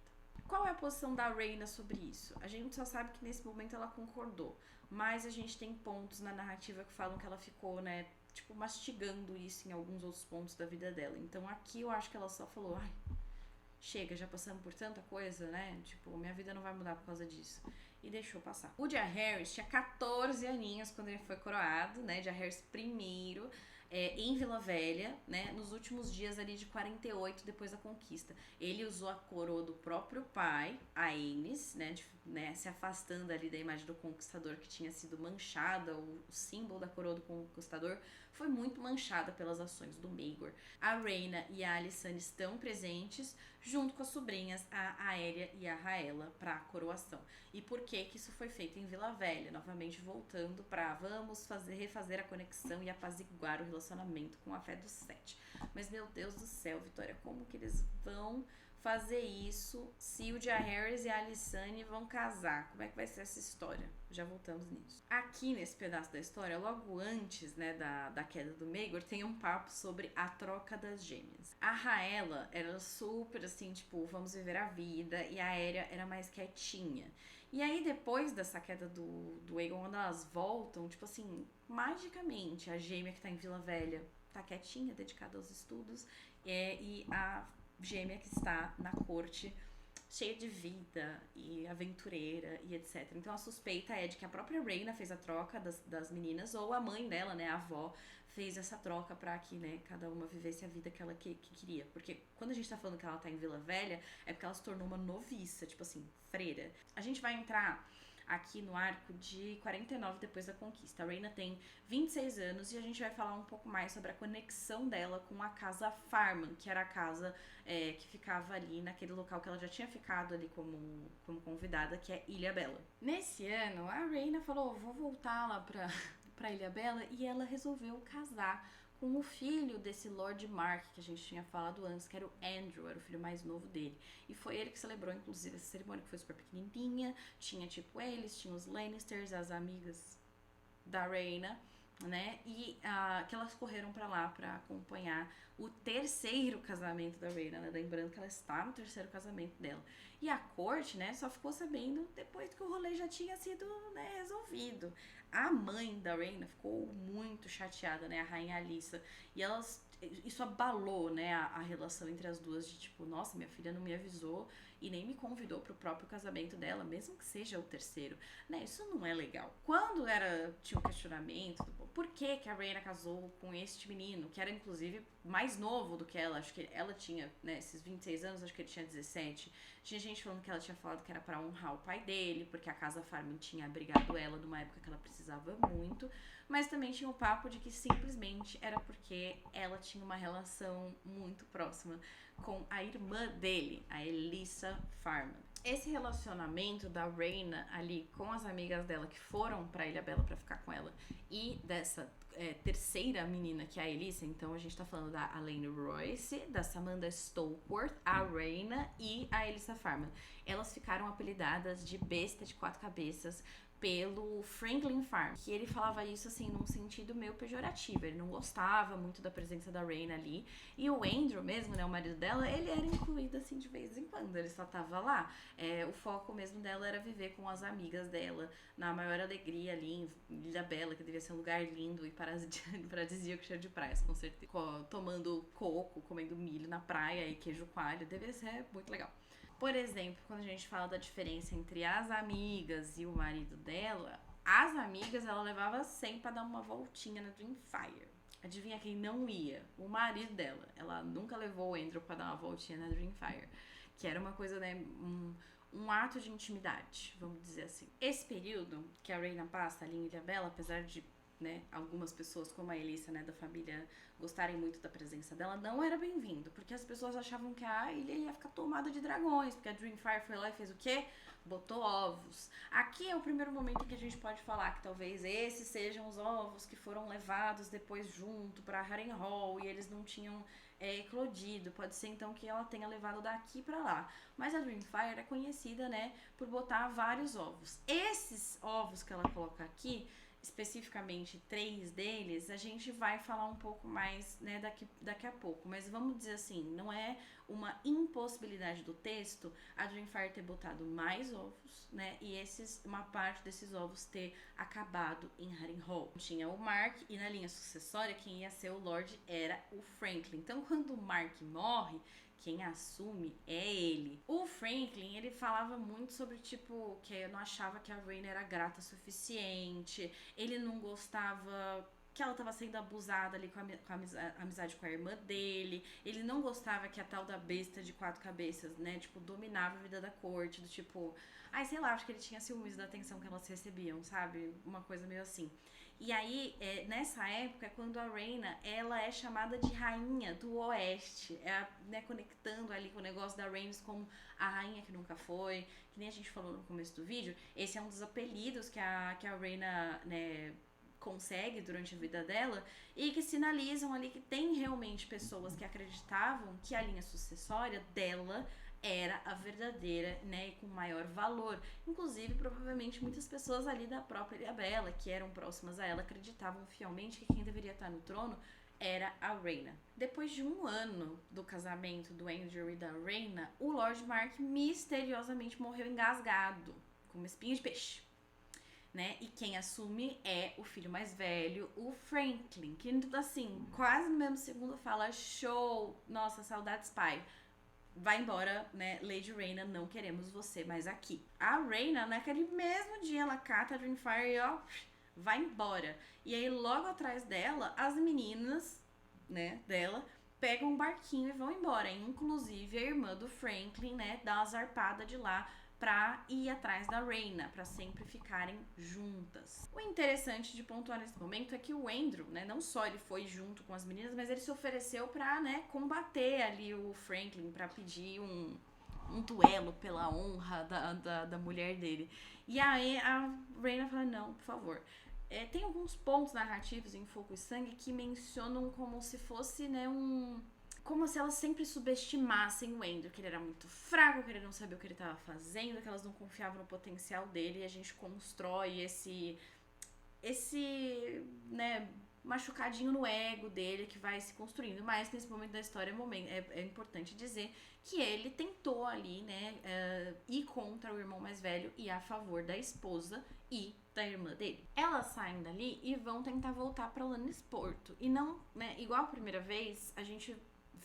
Qual é a posição da Rhaena sobre isso? A gente só sabe que nesse momento ela concordou, mas a gente tem pontos na narrativa que falam que ela ficou, né, tipo, mastigando isso em alguns outros pontos da vida dela. Então aqui eu acho que ela só falou, ai, chega, já passamos por tanta coisa, né? Tipo, minha vida não vai mudar por causa disso. E deixou passar. O Jaehaerys tinha 14 aninhos quando ele foi coroado, né? Jaehaerys primeiro, em Vila Velha, né? Nos últimos dias ali de 48 depois da conquista. Ele usou a coroa do próprio pai, Aenys, né? Se afastando ali da imagem do conquistador que tinha sido manchada, o símbolo da coroa do conquistador foi muito manchada pelas ações do Maegor. A Rhaena e a Alysanne estão presentes, junto com as sobrinhas, a Aérea e a Rhaella, para a coroação. E por que isso foi feito em Vila Velha? Novamente voltando para vamos refazer a conexão e apaziguar o relacionamento com a fé dos 7. Mas, meu Deus do céu, Vitória, como que eles vão fazer isso se o Jaehaerys e a Alysanne vão casar? Como é que vai ser essa história? Já voltamos nisso. Aqui nesse pedaço da história, logo antes, né, da queda do Maegor, tem um papo sobre a troca das gêmeas. A Rhaella era super assim, tipo, vamos viver a vida, e a Aérea era mais quietinha. E aí, depois dessa queda do Aegon, quando elas voltam, tipo assim, magicamente, a gêmea que tá em Vila Velha tá quietinha, dedicada aos estudos, e a gêmea que está na corte cheia de vida e aventureira e etc. Então a suspeita é de que a própria Rhaena fez a troca das meninas, ou a mãe dela, né, a avó, fez essa troca pra que, né, cada uma vivesse a vida que ela que queria. Porque quando a gente tá falando que ela tá em Vila Velha, é porque ela se tornou uma noviça, tipo assim, freira. A gente vai entrar aqui no arco de 49 depois da conquista. A Rhaena tem 26 anos e a gente vai falar um pouco mais sobre a conexão dela com a casa Farman, que era a casa que ficava ali naquele local que ela já tinha ficado ali como convidada, que é Ilha Bela. Nesse ano, a Rhaena falou, vou voltar lá pra Ilha Bela, e ela resolveu casar com o filho desse Lord Mark que a gente tinha falado antes, que era o Andrew, era o filho mais novo dele. E foi ele que celebrou, inclusive, essa cerimônia, que foi super pequenininha. Tinha, tipo, eles, tinha os Lannisters, as amigas da Rhaena, né? E que elas correram pra lá pra acompanhar o terceiro casamento da Rhaena, né? Lembrando que ela está no terceiro casamento dela. E a corte, né, só ficou sabendo depois que o rolê já tinha sido, né, resolvido. A mãe da Rhaena ficou muito chateada, né, a rainha Alyssa. E isso abalou, né, a relação entre as duas, de tipo, nossa, minha filha não me avisou e nem me convidou pro próprio casamento dela, mesmo que seja o terceiro, né, isso não é legal. Quando tinha um questionamento do por que a Rhaena casou com este menino, que era inclusive mais novo do que ela, acho que ela tinha, né, esses 26 anos, acho que ele tinha 17, tinha gente falando que ela tinha falado que era pra honrar o pai dele, porque a casa Farman tinha abrigado ela numa época que ela precisava muito, mas também tinha o papo de que simplesmente era porque ela tinha uma relação muito próxima com a irmã dele, a Alyssa Farman. Esse relacionamento da Rhaena ali com as amigas dela que foram pra Ilha Bela pra ficar com ela e dessa terceira menina que é a Alyssa, então a gente tá falando da Alaine Royce, da Samantha Stokeworth, a Rhaena e a Alyssa Farman. Elas ficaram apelidadas de besta de 4 cabeças pelo Franklin Farm, que ele falava isso assim num sentido meio pejorativo, ele não gostava muito da presença da Rhaena ali, e o Andrew mesmo, né, o marido dela, ele era incluído assim de vez em quando, ele só tava lá, o foco mesmo dela era viver com as amigas dela, na maior alegria ali em Ilha Bela, que devia ser um lugar lindo e paradisíaco, cheio de praias, com certeza, tomando coco, comendo milho na praia e queijo coalho, devia ser muito legal. Por exemplo, quando a gente fala da diferença entre as amigas e o marido dela, as amigas ela levava sempre pra dar uma voltinha na Dreamfire. Adivinha quem não ia? O marido dela. Ela nunca levou o Andrew pra dar uma voltinha na Dreamfire. Que era uma coisa, né, um ato de intimidade, vamos dizer assim. Esse período que a Rhaena passa ali em Ilha Bela, apesar de, né, algumas pessoas como a Alyssa, né, da família, gostarem muito da presença dela, não era bem-vindo, porque as pessoas achavam que a ilha ia ficar tomada de dragões, porque a Dreamfire foi lá e fez o quê? Botou ovos. Aqui é o primeiro momento que a gente pode falar que talvez esses sejam os ovos que foram levados depois junto pra Harrenhal e eles não tinham eclodido. Pode ser então que ela tenha levado daqui pra lá. Mas a Dreamfire é conhecida, né, por botar vários ovos. Esses ovos que ela coloca aqui, especificamente 3 deles, a gente vai falar um pouco mais, né, daqui a pouco. Mas vamos dizer assim, não é uma impossibilidade do texto a Dreamfire ter botado mais ovos, né, e uma parte desses ovos ter acabado em Harrenhal. Tinha o Mark e na linha sucessória quem ia ser o Lorde era o Franklin. Então quando o Mark morre, quem assume é ele. O Franklin, ele falava muito sobre, tipo, que eu não achava que a Rhaena era grata o suficiente, ele não gostava que ela tava sendo abusada ali com a amizade com a irmã dele, ele não gostava que a tal da besta de 4 cabeças, né, tipo, dominava a vida da corte, do tipo, sei lá, acho que ele tinha ciúmes da atenção que elas recebiam, sabe, uma coisa meio assim. E aí, nessa época, é quando a Rhaena, ela é chamada de Rainha do Oeste, né, conectando ali com o negócio da Rhaenys como a rainha que nunca foi, que nem a gente falou no começo do vídeo, esse é um dos apelidos que a Rhaena, né, consegue durante a vida dela e que sinalizam ali que tem realmente pessoas que acreditavam que a linha sucessória dela era a verdadeira, né, e com maior valor. Inclusive, provavelmente, muitas pessoas ali da própria Ilha Bela, que eram próximas a ela, acreditavam fielmente que quem deveria estar no trono era a Rhaena. Depois de 1 ano do casamento do Andrew e da Rhaena, o Lord Mark misteriosamente morreu engasgado, com uma espinha de peixe. Né? E quem assume é o filho mais velho, o Franklin, que assim, quase no mesmo segundo fala show, nossa, saudades pai. vai embora, né, Lady Rhaena, não queremos você mais aqui. A Rhaena, naquele mesmo dia, ela cata a Dreamfire e ó, vai embora. E aí, logo atrás dela, as meninas, né, dela, pegam um barquinho e vão embora. Inclusive, a irmã do Franklin, né, dá uma zarpada de lá pra ir atrás da Rhaena, pra sempre ficarem juntas. O interessante de pontuar nesse momento é que o Andrew, né, não só ele foi junto com as meninas, mas ele se ofereceu pra, né, combater ali o Franklin, pra pedir um duelo pela honra da mulher dele. E aí a Rhaena fala, não, por favor. Tem alguns pontos narrativos em Fogo e Sangue que mencionam como se fosse, né, como se elas sempre subestimassem o Andrew, que ele era muito fraco, que ele não sabia o que ele estava fazendo, que elas não confiavam no potencial dele, e a gente constrói esse né, machucadinho no ego dele que vai se construindo. Mas nesse momento da história é importante dizer que ele tentou ali, né, ir contra o irmão mais velho e a favor da esposa e da irmã dele. Elas saem dali e vão tentar voltar pra Lannisport. E não, né, igual a primeira vez, a gente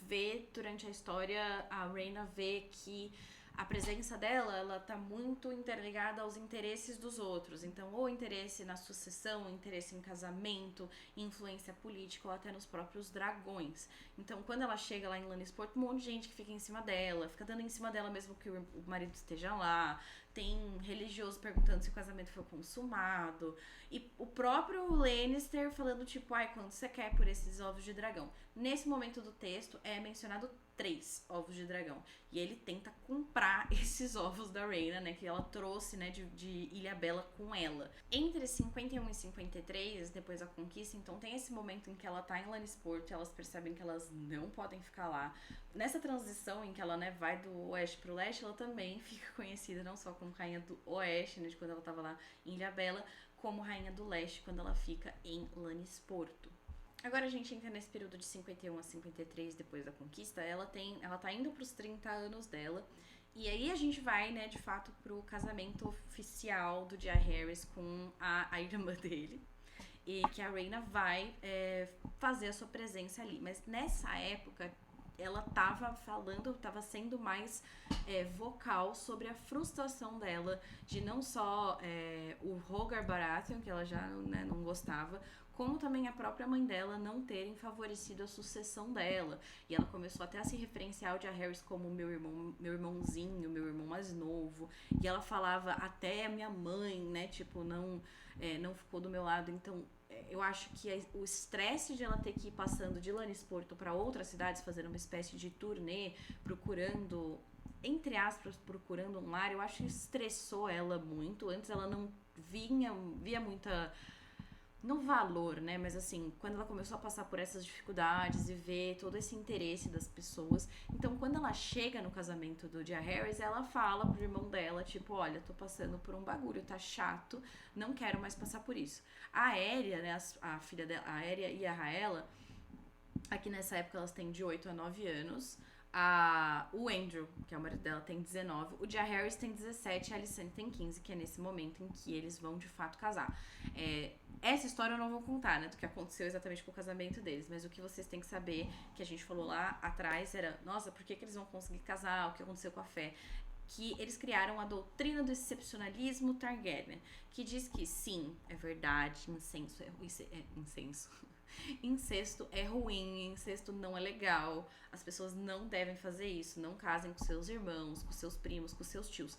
vê durante a história, a Rhaena vê que a presença dela, ela tá muito interligada aos interesses dos outros. Então, ou interesse na sucessão, interesse em casamento, influência política, ou até nos próprios dragões. Então, quando ela chega lá em Lannisport, um monte de gente que fica em cima dela, fica dando em cima dela mesmo que o marido esteja lá. Tem religioso perguntando se o casamento foi consumado. E o próprio Lannister falando, tipo, ai, quanto você quer por esses ovos de dragão? Nesse momento do texto é mencionado 3 ovos de dragão. E ele tenta comprar esses ovos da Rhaena, né? Que ela trouxe, né, de Ilha Bela com ela. Entre 51 e 53, depois da conquista, então tem esse momento em que ela tá em Lannisport, elas percebem que elas não podem ficar lá. Nessa transição em que ela, né, vai do oeste pro leste, ela também fica conhecida não só como rainha do oeste, né, de quando ela tava lá em Ilha Bela, como rainha do leste quando ela fica em Lannisporto. Agora a gente entra nesse período de 51 a 53 depois da conquista, ela tá indo pros 30 anos dela, e aí a gente vai, né, de fato pro casamento oficial do Jaehaerys Harris com a irmã dele, e que a Rhaena vai fazer a sua presença ali. Mas nessa época, ela tava sendo mais vocal sobre a frustração dela de não só o Rhaegar Baratheon, que ela já, né, não gostava, como também a própria mãe dela não terem favorecido a sucessão dela. E ela começou até a se referenciar ao Jaehaerys como meu irmãozinho, meu irmão mais novo. E ela falava até a minha mãe, né, tipo, não ficou do meu lado. Então, eu acho que o estresse de ela ter que ir passando de Lannisport para outras cidades, fazendo uma espécie de turnê, procurando, entre aspas, procurando um lar, eu acho que estressou ela muito. Antes ela não via muita... no valor, né, mas assim, quando ela começou a passar por essas dificuldades e ver todo esse interesse das pessoas, então quando ela chega no casamento do Jaehaerys, ela fala pro irmão dela, tipo, olha, tô passando por um bagulho, tá chato, não quero mais passar por isso. A Aérea, né, a filha dela, a Aérea e a Raela, aqui nessa época elas têm de 8 a 9 anos, o Andrew, que é o marido dela, tem 19, o Jaehaerys tem 17 e a Alicent tem 15, que é nesse momento em que eles vão de fato casar. Essa história eu não vou contar, né, do que aconteceu exatamente com o casamento deles, mas o que vocês têm que saber, que a gente falou lá atrás, era, nossa, por que eles vão conseguir casar, o que aconteceu com a fé? Que eles criaram a doutrina do excepcionalismo Targaryen, que diz que sim, é verdade, incesto é ruim, incesto não é legal, as pessoas não devem fazer isso, não casem com seus irmãos, com seus primos, com seus tios.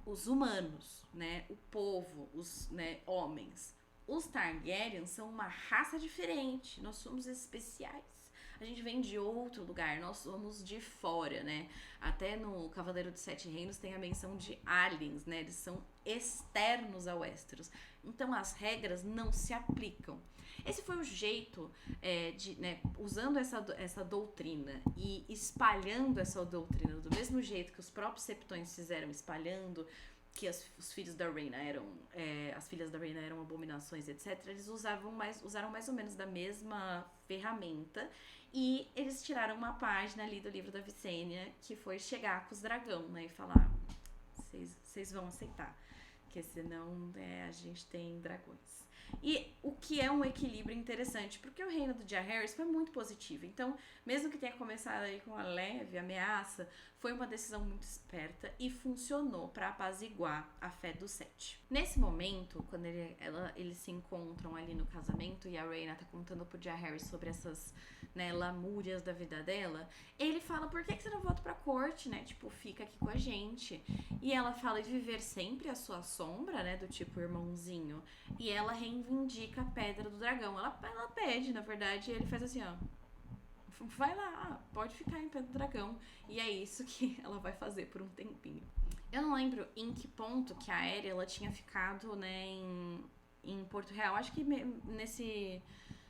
Os humanos, né, o povo, os, né, homens, os Targaryens são uma raça diferente, nós somos especiais. A gente vem de outro lugar, nós somos de fora, né? Até no Cavaleiro dos Sete Reinos tem a menção de aliens, né? Eles são externos a Westeros. Então as regras não se aplicam. Esse foi o jeito né, usando essa doutrina e espalhando essa doutrina do mesmo jeito que os próprios septões fizeram, espalhando que os filhos da Rhaena as filhas da Rhaena eram abominações, etc. Eles usaram mais ou menos da mesma ferramenta e eles tiraram uma página ali do livro da Visenya que foi chegar com os dragão, né, e falar, vocês vão aceitar porque senão a gente tem dragões. E o que é um equilíbrio interessante, porque o reino do Jaehaerys foi muito positivo. Então, mesmo que tenha começado aí com uma leve ameaça, foi uma decisão muito esperta e funcionou para apaziguar a fé do Sete. Nesse momento, quando eles se encontram ali no casamento e a Rhaena tá contando pro Jaehaerys sobre essas, né, lamúrias da vida dela, ele fala, por que você não volta pra corte, né? Tipo, fica aqui com a gente. E ela fala de viver sempre a sua sombra, né? Do tipo irmãozinho. E ela reivindica a Pedra do Dragão. Ela pede, na verdade, e ele faz assim, ó. Vai lá, pode ficar em Pedra do Dragão. E é isso que ela vai fazer por um tempinho. Eu não lembro em que ponto que a Aérea, ela tinha ficado, né, em Porto Real. Acho que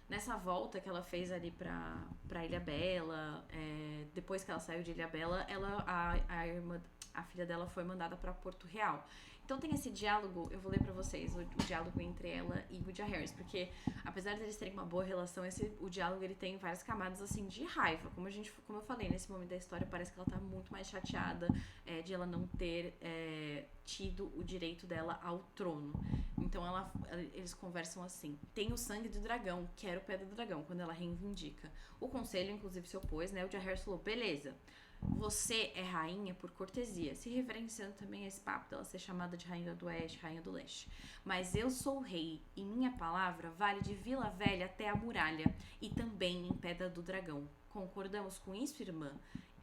nessa volta que ela fez ali pra Ilha Bela, depois que ela saiu de Ilha Bela, a filha dela foi mandada pra Porto Real. Então tem esse diálogo, eu vou ler pra vocês, o diálogo entre ela e o Jaehaerys, porque apesar de eles terem uma boa relação, o diálogo ele tem várias camadas assim de raiva. Como eu falei, nesse momento da história parece que ela tá muito mais chateada de ela não ter tido o direito dela ao trono. Então eles conversam assim: tem o sangue do dragão, quero Pedra do Dragão, quando ela reivindica. O conselho inclusive se opôs, né? O Jaehaerys falou, beleza, você é rainha por cortesia, se referenciando também a esse papo dela ser chamada de rainha do oeste, rainha do leste. Mas eu sou rei e minha palavra vale de Vila Velha até a muralha e também em Pedra do Dragão. Concordamos com isso, irmã?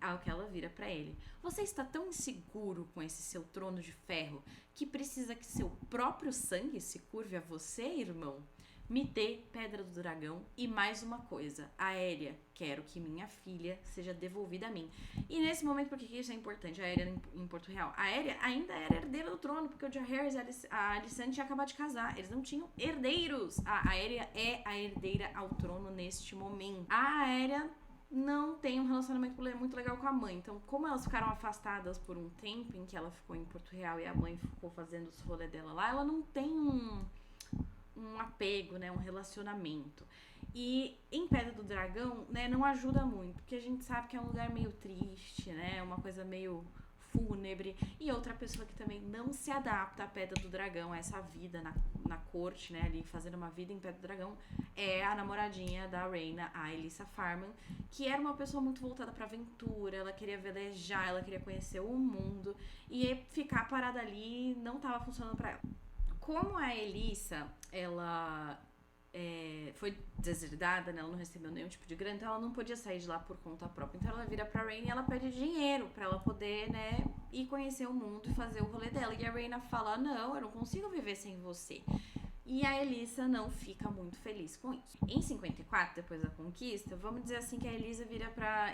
Ao que ela vira pra ele. Você está tão inseguro com esse seu trono de ferro que precisa que seu próprio sangue se curve a você, irmão? Me dê Pedra do Dragão e mais uma coisa, Aérea, quero que minha filha seja devolvida a mim. E nesse momento, por que isso é importante, a Aérea em Porto Real? A Aérea ainda era herdeira do trono, porque o Jaehaerys e a Alicent tinham acabado de casar, eles não tinham herdeiros. A Aérea é a herdeira ao trono neste momento. A Aérea não tem um relacionamento muito legal com a mãe. Então, como elas ficaram afastadas por um tempo em que ela ficou em Porto Real e a mãe ficou fazendo os rolês dela lá, ela não tem um apego, né, um relacionamento. E em Pedra do Dragão, né, não ajuda muito, porque a gente sabe que é um lugar meio triste, né, uma coisa meio fúnebre, e outra pessoa que também não se adapta à Pedra do Dragão, a essa vida na corte, né, ali fazendo uma vida em Pedra do Dragão, é a namoradinha da Rhaena, a Elissa Farman, que era uma pessoa muito voltada pra aventura, ela queria velejar, ela queria conhecer o mundo, e ficar parada ali não tava funcionando pra ela. Como a Elissa, ela foi deserdada, né? Ela não recebeu nenhum tipo de grana, então ela não podia sair de lá por conta própria. Então ela vira pra Rhaena e ela pede dinheiro pra ela poder, né, ir conhecer o mundo e fazer o rolê dela. E a Rhaena fala, não, eu não consigo viver sem você. E a Elissa não fica muito feliz com isso. Em 54, depois da conquista, vamos dizer assim que a Elissa vira pra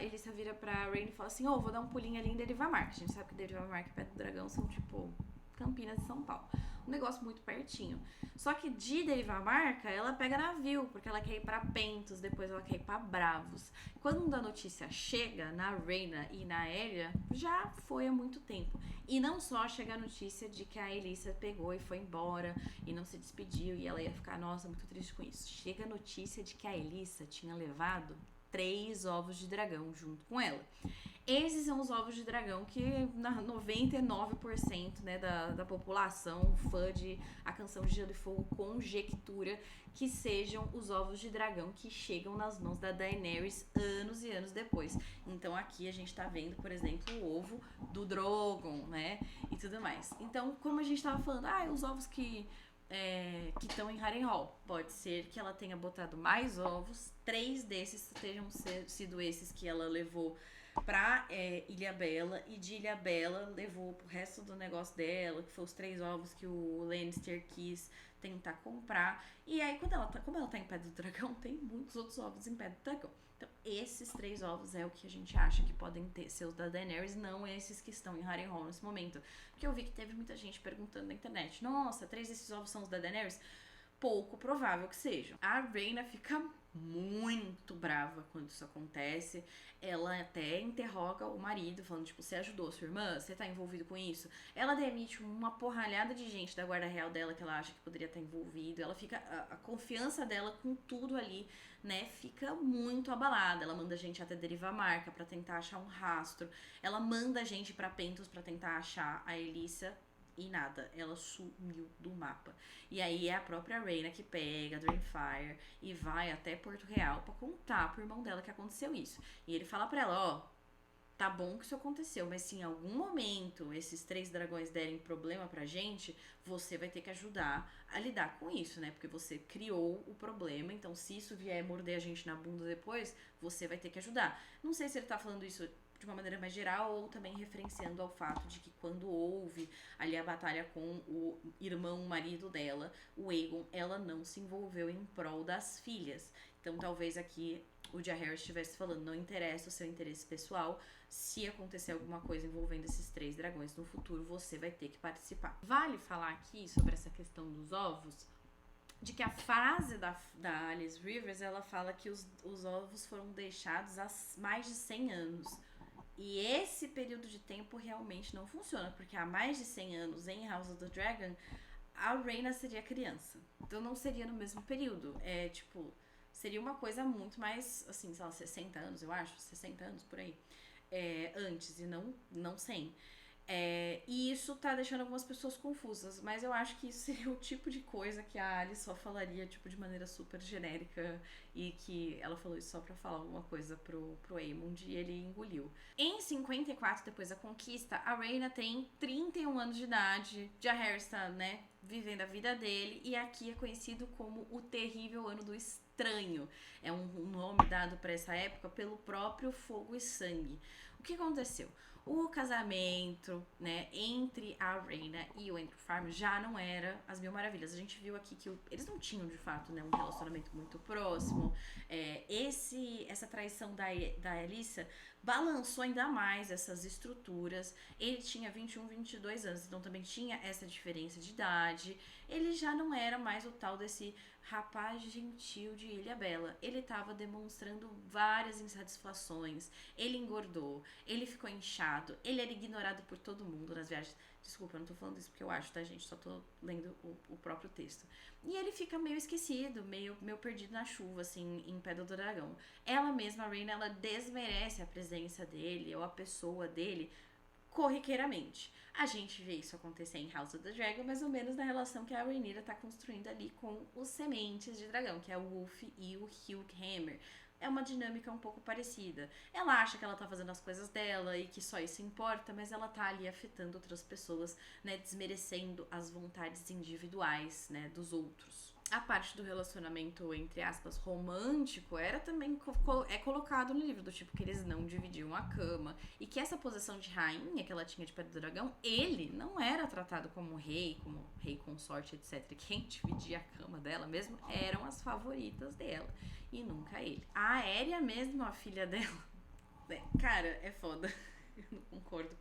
Rhaena e fala assim, vou dar um pulinho ali em Derivamark. A gente sabe que Derivamark e Pedra do Dragão são tipo Campinas e São Paulo. Um negócio muito pertinho. Só que de Derivamark, ela pega navio, porque ela quer ir pra Pentos, depois ela quer ir pra Bravos. Quando a notícia chega na Rhaena e na Aérea, já foi há muito tempo. E não só chega a notícia de que a Elissa pegou e foi embora e não se despediu e ela ia ficar, nossa, muito triste com isso. Chega a notícia de que a Elissa tinha levado 3 ovos de dragão junto com ela. Esses são os ovos de dragão que 99%, né, da população fã de A Canção de Gelo e Fogo conjectura que sejam os ovos de dragão que chegam nas mãos da Daenerys anos e anos depois. Então aqui a gente tá vendo, por exemplo, o ovo do Drogon, né, e tudo mais. Então, como a gente tava falando, os ovos que estão em Harrenhal. Pode ser que ela tenha botado mais ovos, 3 desses tenham sido esses que ela levou pra Ilha Bela, e de Ilha Bela levou pro resto do negócio dela, que foi os 3 ovos que o Lannister quis tentar comprar. E aí, como ela tá em Pedra do Dragão, tem muitos outros ovos em Pedra do Dragão. Então, esses 3 ovos é o que a gente acha que podem ser os da Daenerys, não esses que estão em Harrenhal nesse momento. Porque eu vi que teve muita gente perguntando na internet, nossa, 3 desses ovos são os da Daenerys? Pouco provável que sejam. A Rhaena fica muito brava quando isso acontece. Ela até interroga o marido, falando, tipo, você ajudou sua irmã? Você tá envolvido com isso? Ela demite uma porralhada de gente da guarda real dela que ela acha que poderia estar envolvido. Ela fica, a confiança dela com tudo ali, né, fica muito abalada. Ela manda gente até Derivamark pra tentar achar um rastro. Ela manda gente pra Pentos pra tentar achar a Elissa. e nada, ela sumiu do mapa. E aí é a própria Rhaena que pega a Dreamfire e vai até Porto Real pra contar pro irmão dela que aconteceu isso. E ele fala pra ela, ó, tá bom que isso aconteceu, mas se em algum momento esses 3 dragões derem problema pra gente, você vai ter que ajudar a lidar com isso, né? Porque você criou o problema, então se isso vier morder a gente na bunda depois, você vai ter que ajudar. Não sei se ele tá falando isso de uma maneira mais geral ou também referenciando ao fato de que quando houve ali a batalha com o irmão, marido dela, o Aegon, ela não se envolveu em prol das filhas. Então talvez aqui o Jaehaerys estivesse falando, não interessa o seu interesse pessoal, se acontecer alguma coisa envolvendo esses 3 dragões no futuro, você vai ter que participar. Vale falar aqui sobre essa questão dos ovos, de que a frase da Alice Rivers, ela fala que os ovos foram deixados há mais de 100 anos. E esse período de tempo realmente não funciona, porque há mais de 100 anos em House of the Dragon, a Rhaena seria criança. Então não seria no mesmo período. É tipo, seria uma coisa muito mais, assim, sei lá, 60 anos, eu acho, 60 anos por aí. Antes, e não 100. E isso tá deixando algumas pessoas confusas, mas eu acho que isso seria o tipo de coisa que a Alice só falaria, tipo, de maneira super genérica, e que ela falou isso só pra falar alguma coisa pro Aemond e ele engoliu. Em 54, depois da conquista, a Rhaena tem 31 anos de idade, Jaehaerys tá, né, vivendo a vida dele, e aqui é conhecido como o terrível ano do estranho. É um nome dado para essa época pelo próprio Fogo e Sangue. O que aconteceu? O casamento, né, entre a Rhaena e o Andrew Farm já não era as mil maravilhas. A gente viu aqui que eles não tinham, de fato, né, um relacionamento muito próximo. Essa traição da Alyssa balançou ainda mais essas estruturas. Ele tinha 21, 22 anos, então também tinha essa diferença de idade. Ele já não era mais o tal desse rapaz gentil de Ilha Bela. Ele estava demonstrando várias insatisfações. Ele engordou, ele ficou inchado, ele era ignorado por todo mundo nas viagens. Desculpa, eu não tô falando isso porque eu acho, tá, gente? Só tô lendo o próprio texto. E ele fica meio esquecido, meio perdido na chuva, assim, em Pedra do Dragão. Ela mesma, a Rhaena, ela desmerece a presença dele ou a pessoa dele corriqueiramente. A gente vê isso acontecer em House of the Dragon, mais ou menos na relação que a Rhaenyra tá construindo ali com os sementes de dragão, que é o Wolf e o Hugh Hammer. É uma dinâmica um pouco parecida. Ela acha que ela tá fazendo as coisas dela e que só isso importa, mas ela tá ali afetando outras pessoas, né, desmerecendo as vontades individuais, né, dos outros. A parte do relacionamento, entre aspas, romântico, era também colocado no livro, do tipo que eles não dividiam a cama. E que essa posição de rainha que ela tinha de Pedra do Dragão, ele não era tratado como rei consorte, etc. Quem dividia a cama dela mesmo eram as favoritas dela, e nunca ele. A Aérea mesmo, a filha dela, cara, é foda. Eu não concordo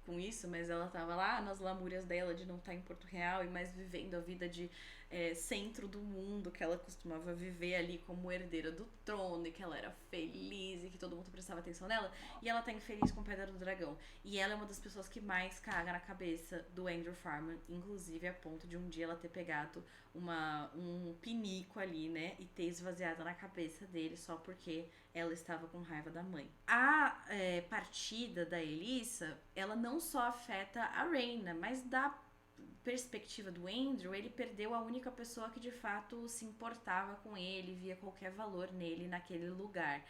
com isso, mas ela tava lá nas lamúrias dela de não estar em Porto Real e mais vivendo a vida de centro do mundo, que ela costumava viver ali como herdeira do trono, e que ela era feliz e que todo mundo prestava atenção nela, e ela tá infeliz com Pedra do Dragão. E ela é uma das pessoas que mais caga na cabeça do Andrew Farman, inclusive a ponto de um dia ela ter pegado um pinico ali, né, e ter esvaziado na cabeça dele só porque ela estava com raiva da mãe. A partida da Elissa, ela não só afeta a Rhaena, mas da perspectiva do Andrew, ele perdeu a única pessoa que de fato se importava com ele, via qualquer valor nele naquele lugar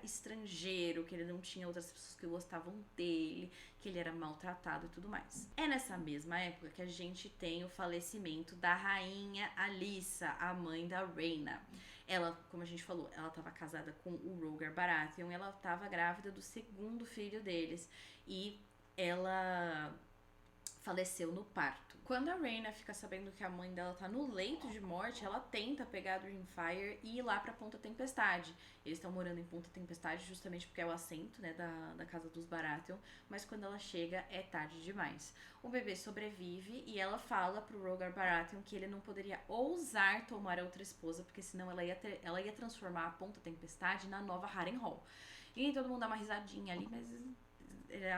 estrangeiro, que ele não tinha outras pessoas que gostavam dele, que ele era maltratado e tudo mais. É nessa mesma época que a gente tem o falecimento da rainha Alyssa, a mãe da Rhaena. Ela, como a gente falou, ela estava casada com o Rhaegar Baratheon, ela estava grávida do segundo filho deles, e ela faleceu no parto. Quando a Rhaena fica sabendo que a mãe dela tá no leito de morte, ela tenta pegar a Dreamfire e ir lá pra Ponta Tempestade. Eles estão morando em Ponta Tempestade justamente porque é o assento, né, da casa dos Baratheon, mas quando ela chega é tarde demais. O bebê sobrevive e ela fala pro Rhaegar Baratheon que ele não poderia ousar tomar a outra esposa, porque senão ela ia transformar a Ponta Tempestade na nova Harrenhal. E todo mundo dá uma risadinha ali, mas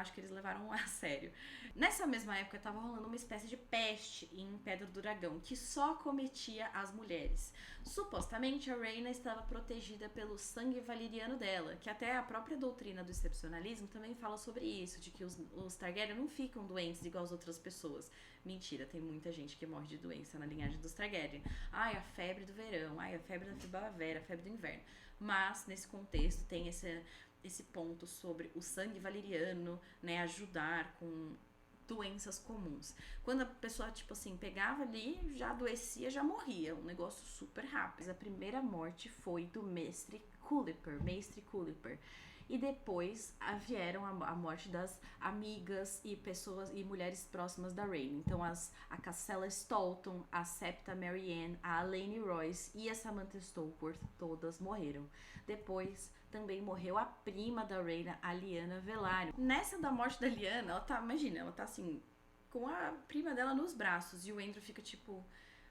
acho que eles levaram a sério. Nessa mesma época tava rolando uma espécie de peste em Pedra do Dragão, que só cometia as mulheres. Supostamente a Rhaena estava protegida pelo sangue valeriano dela, que até a própria doutrina do excepcionalismo também fala sobre isso, de que os Targaryen não ficam doentes igual as outras pessoas. Mentira, tem muita gente que morre de doença na linhagem dos Targaryen. Ai, a febre do verão, ai, a febre da primavera, a febre do inverno. Mas, nesse contexto, tem esse ponto sobre o sangue valeriano, né, ajudar com doenças comuns. Quando a pessoa, tipo assim, pegava ali, já adoecia, já morria. Um negócio super rápido. A primeira morte foi do Mestre Culiper. E depois vieram a morte das amigas e pessoas e mulheres próximas da Rhaena. Então a Cassella Stolton, a Septa Marianne, a Alayne Royce e a Samantha Stokeworth todas morreram. Depois também morreu a prima da Rhaena, a Lyanna Velaryon. Nessa da morte da Lyanna, ela tá assim, com a prima dela nos braços. E o Andrew fica tipo...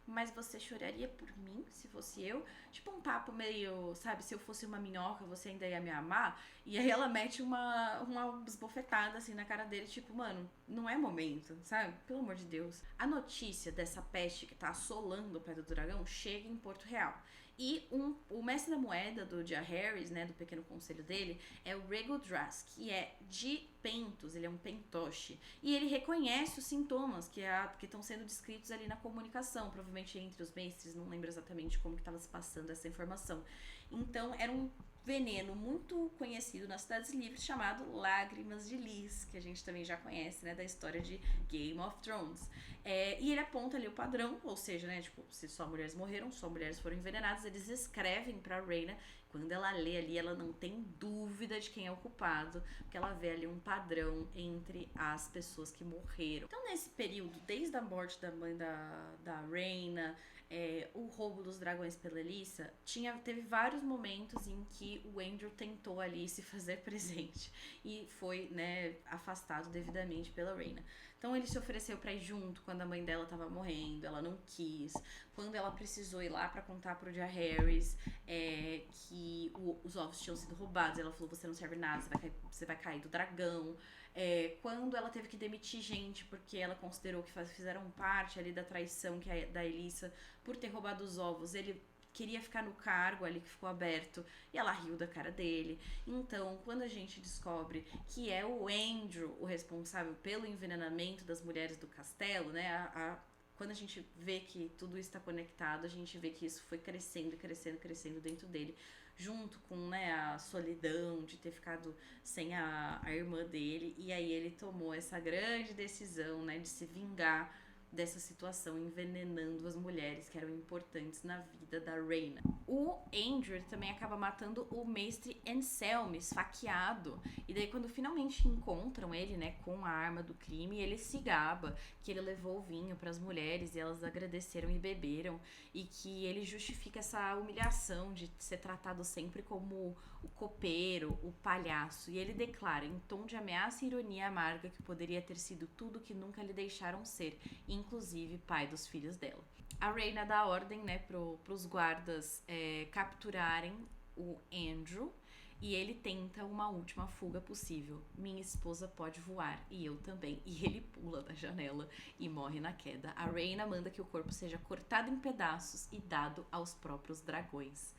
Mas você choraria por mim, se fosse eu? Tipo um papo meio, sabe, se eu fosse uma minhoca, você ainda ia me amar? E aí ela mete uma esbofetada assim na cara dele, tipo, mano, não é momento, sabe? Pelo amor de Deus. A notícia dessa peste que tá assolando o Pé do Dragão chega em Porto Real. E o mestre da moeda do Jaehaerys, né, do pequeno conselho dele, é o Rhaego Dras, que é de Pentos, ele é um pentoche. E ele reconhece os sintomas que estão sendo descritos ali na comunicação, provavelmente entre os mestres, não lembro exatamente como que estava se passando essa informação. Então, era um veneno muito conhecido nas Cidades Livres chamado Lágrimas de Lys, que a gente também já conhece, né, da história de Game of Thrones. E ele aponta ali o padrão, ou seja, né, tipo, se só mulheres morreram, só mulheres foram envenenadas, eles escrevem pra Rhaena. Quando ela lê ali, ela não tem dúvida de quem é o culpado, porque ela vê ali um padrão entre as pessoas que morreram. Então, nesse período, desde a morte da mãe da Rhaena, o roubo dos dragões pela Elissa, teve vários momentos em que o Andrew tentou ali se fazer presente e foi, né, afastado devidamente pela Rhaena. Então ele se ofereceu pra ir junto quando a mãe dela tava morrendo, ela não quis. Quando ela precisou ir lá pra contar pro Jaehaerys que os ovos tinham sido roubados, ela falou, você não serve nada, você vai cair do dragão. Quando ela teve que demitir gente porque ela considerou que fizeram parte ali da traição da Elissa por ter roubado os ovos, ele queria ficar no cargo ali que ficou aberto e ela riu da cara dele. Então, quando a gente descobre que é o Andrew o responsável pelo envenenamento das mulheres do castelo, né, quando a gente vê que tudo está conectado, a gente vê que isso foi crescendo dentro dele, junto com, né, a solidão de ter ficado sem a irmã dele, e aí ele tomou essa grande decisão, né, de se vingar dessa situação, envenenando as mulheres que eram importantes na vida da Rhaena. O Andrew também acaba matando o mestre Anselm, esfaqueado. E daí quando finalmente encontram ele, né, com a arma do crime, ele se gaba que ele levou o vinho para as mulheres e elas agradeceram e beberam, e que ele justifica essa humilhação de ser tratado sempre como o copeiro, o palhaço. E ele declara em tom de ameaça e ironia amarga que poderia ter sido tudo que nunca lhe deixaram ser, inclusive pai dos filhos dela. A Rhaena dá ordem, né, pros guardas capturarem o Andrew, e ele tenta uma última fuga possível. Minha esposa pode voar, e eu também. E ele pula da janela e morre na queda. A Rhaena manda que o corpo seja cortado em pedaços e dado aos próprios dragões.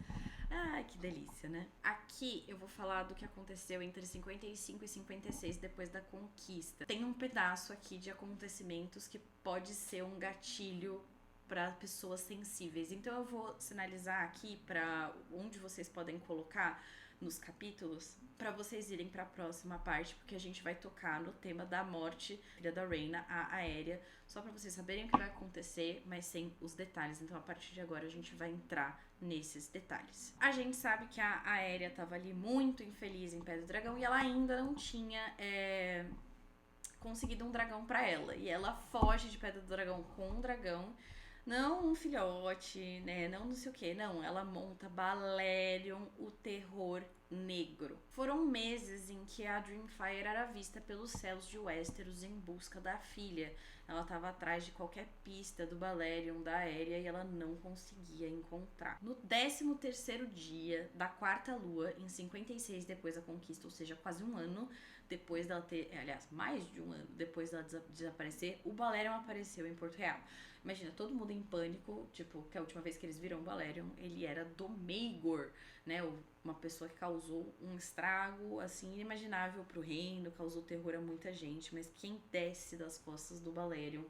Ai, que delícia, né? Aqui eu vou falar do que aconteceu entre 55 e 56 depois da conquista. Tem um pedaço aqui de acontecimentos que pode ser um gatilho para pessoas sensíveis. Então eu vou sinalizar aqui para onde vocês podem colocar nos capítulos para vocês irem para a próxima parte, porque a gente vai tocar no tema da morte filha da Rhaena, a Aérea, só para vocês saberem o que vai acontecer, mas sem os detalhes. Então a partir de agora a gente vai entrar nesses detalhes. A gente sabe que a Aérea tava ali muito infeliz em Pé do Dragão e ela ainda não tinha conseguido um dragão para ela, e ela foge de Pé do Dragão com um dragão. Não um filhote, né? Não sei o que. Não, ela monta Balerion, o terror negro. Foram meses em que a Dreamfire era vista pelos céus de Westeros em busca da filha. Ela estava atrás de qualquer pista do Balerion, da Aérea, e ela não conseguia encontrar. No 13º dia da quarta lua, em 56 depois da conquista, ou seja, quase um ano depois dela ter, aliás, mais de um ano depois dela desaparecer, o Balerion apareceu em Porto Real. Imagina, todo mundo em pânico, tipo, que a última vez que eles viram o Balerion, ele era do Maegor, né? Uma pessoa que causou um estrago, assim, inimaginável pro reino, causou terror a muita gente, mas quem desce das costas do Balerion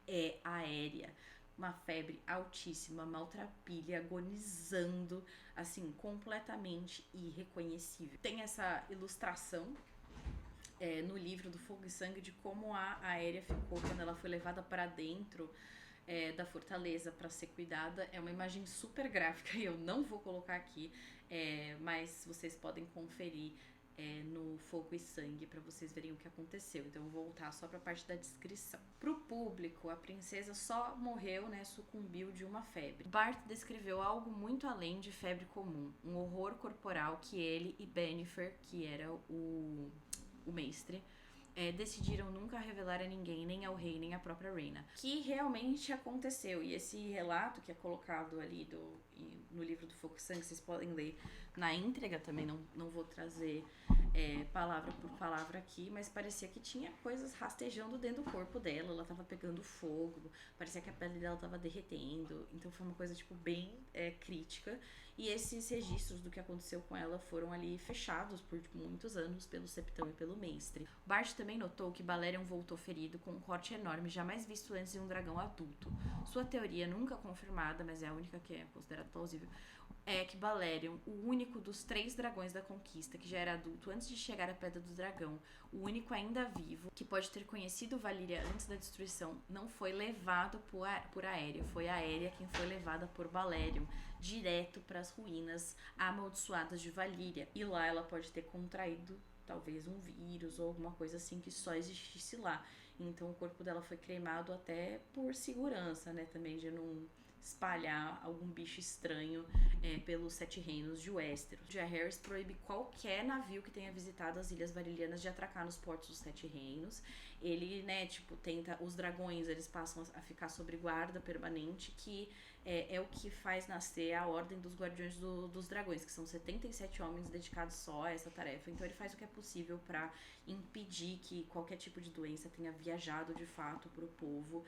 é a Aérea. Uma febre altíssima, maltrapilha, agonizando, assim, completamente irreconhecível. Tem essa ilustração no livro do Fogo e Sangue de como a Aérea ficou quando ela foi levada para dentro da fortaleza para ser cuidada. É uma imagem super gráfica e eu não vou colocar aqui, mas vocês podem conferir no Fogo e Sangue para vocês verem o que aconteceu. Então eu vou voltar só para a parte da descrição. Pro público, a princesa só morreu, né, sucumbiu de uma febre. Bart descreveu algo muito além de febre comum, um horror corporal que ele e Bennifer, que era o mestre, decidiram nunca revelar a ninguém, nem ao rei, nem à própria Rhaena. Que realmente aconteceu. E esse relato que é colocado ali no livro do Fogo e Sangue, vocês podem ler na íntegra também, não vou trazer palavra por palavra aqui, mas parecia que tinha coisas rastejando dentro do corpo dela, ela tava pegando fogo, parecia que a pele dela tava derretendo, então foi uma coisa, tipo, bem crítica. E esses registros do que aconteceu com ela foram ali fechados por muitos anos pelo Septão e pelo Mestre. Bart também notou que Balerion voltou ferido com um corte enorme jamais visto antes em um dragão adulto. Sua teoria, nunca confirmada, mas é a única que é considerada plausível, é que Balerion, o único dos 3 dragões da conquista que já era adulto antes de chegar à Pedra do Dragão, o único ainda vivo, que pode ter conhecido Valyria antes da destruição, não foi levado por Aérea. Foi a Aérea quem foi levada por Balerion direto para as ruínas amaldiçoadas de Valyria. E lá ela pode ter contraído talvez um vírus ou alguma coisa assim que só existisse lá. Então o corpo dela foi cremado até por segurança, né? Também de não espalhar algum bicho estranho pelos 7 reinos de Westeros. Jaehaerys proíbe qualquer navio que tenha visitado as Ilhas Valyrianas de atracar nos portos dos 7 reinos. Ele, né, tipo, tenta... Os dragões, eles passam a ficar sob guarda permanente, que é o que faz nascer a Ordem dos Guardiões dos Dragões, que são 77 homens dedicados só a essa tarefa. Então ele faz o que é possível para impedir que qualquer tipo de doença tenha viajado de fato pro povo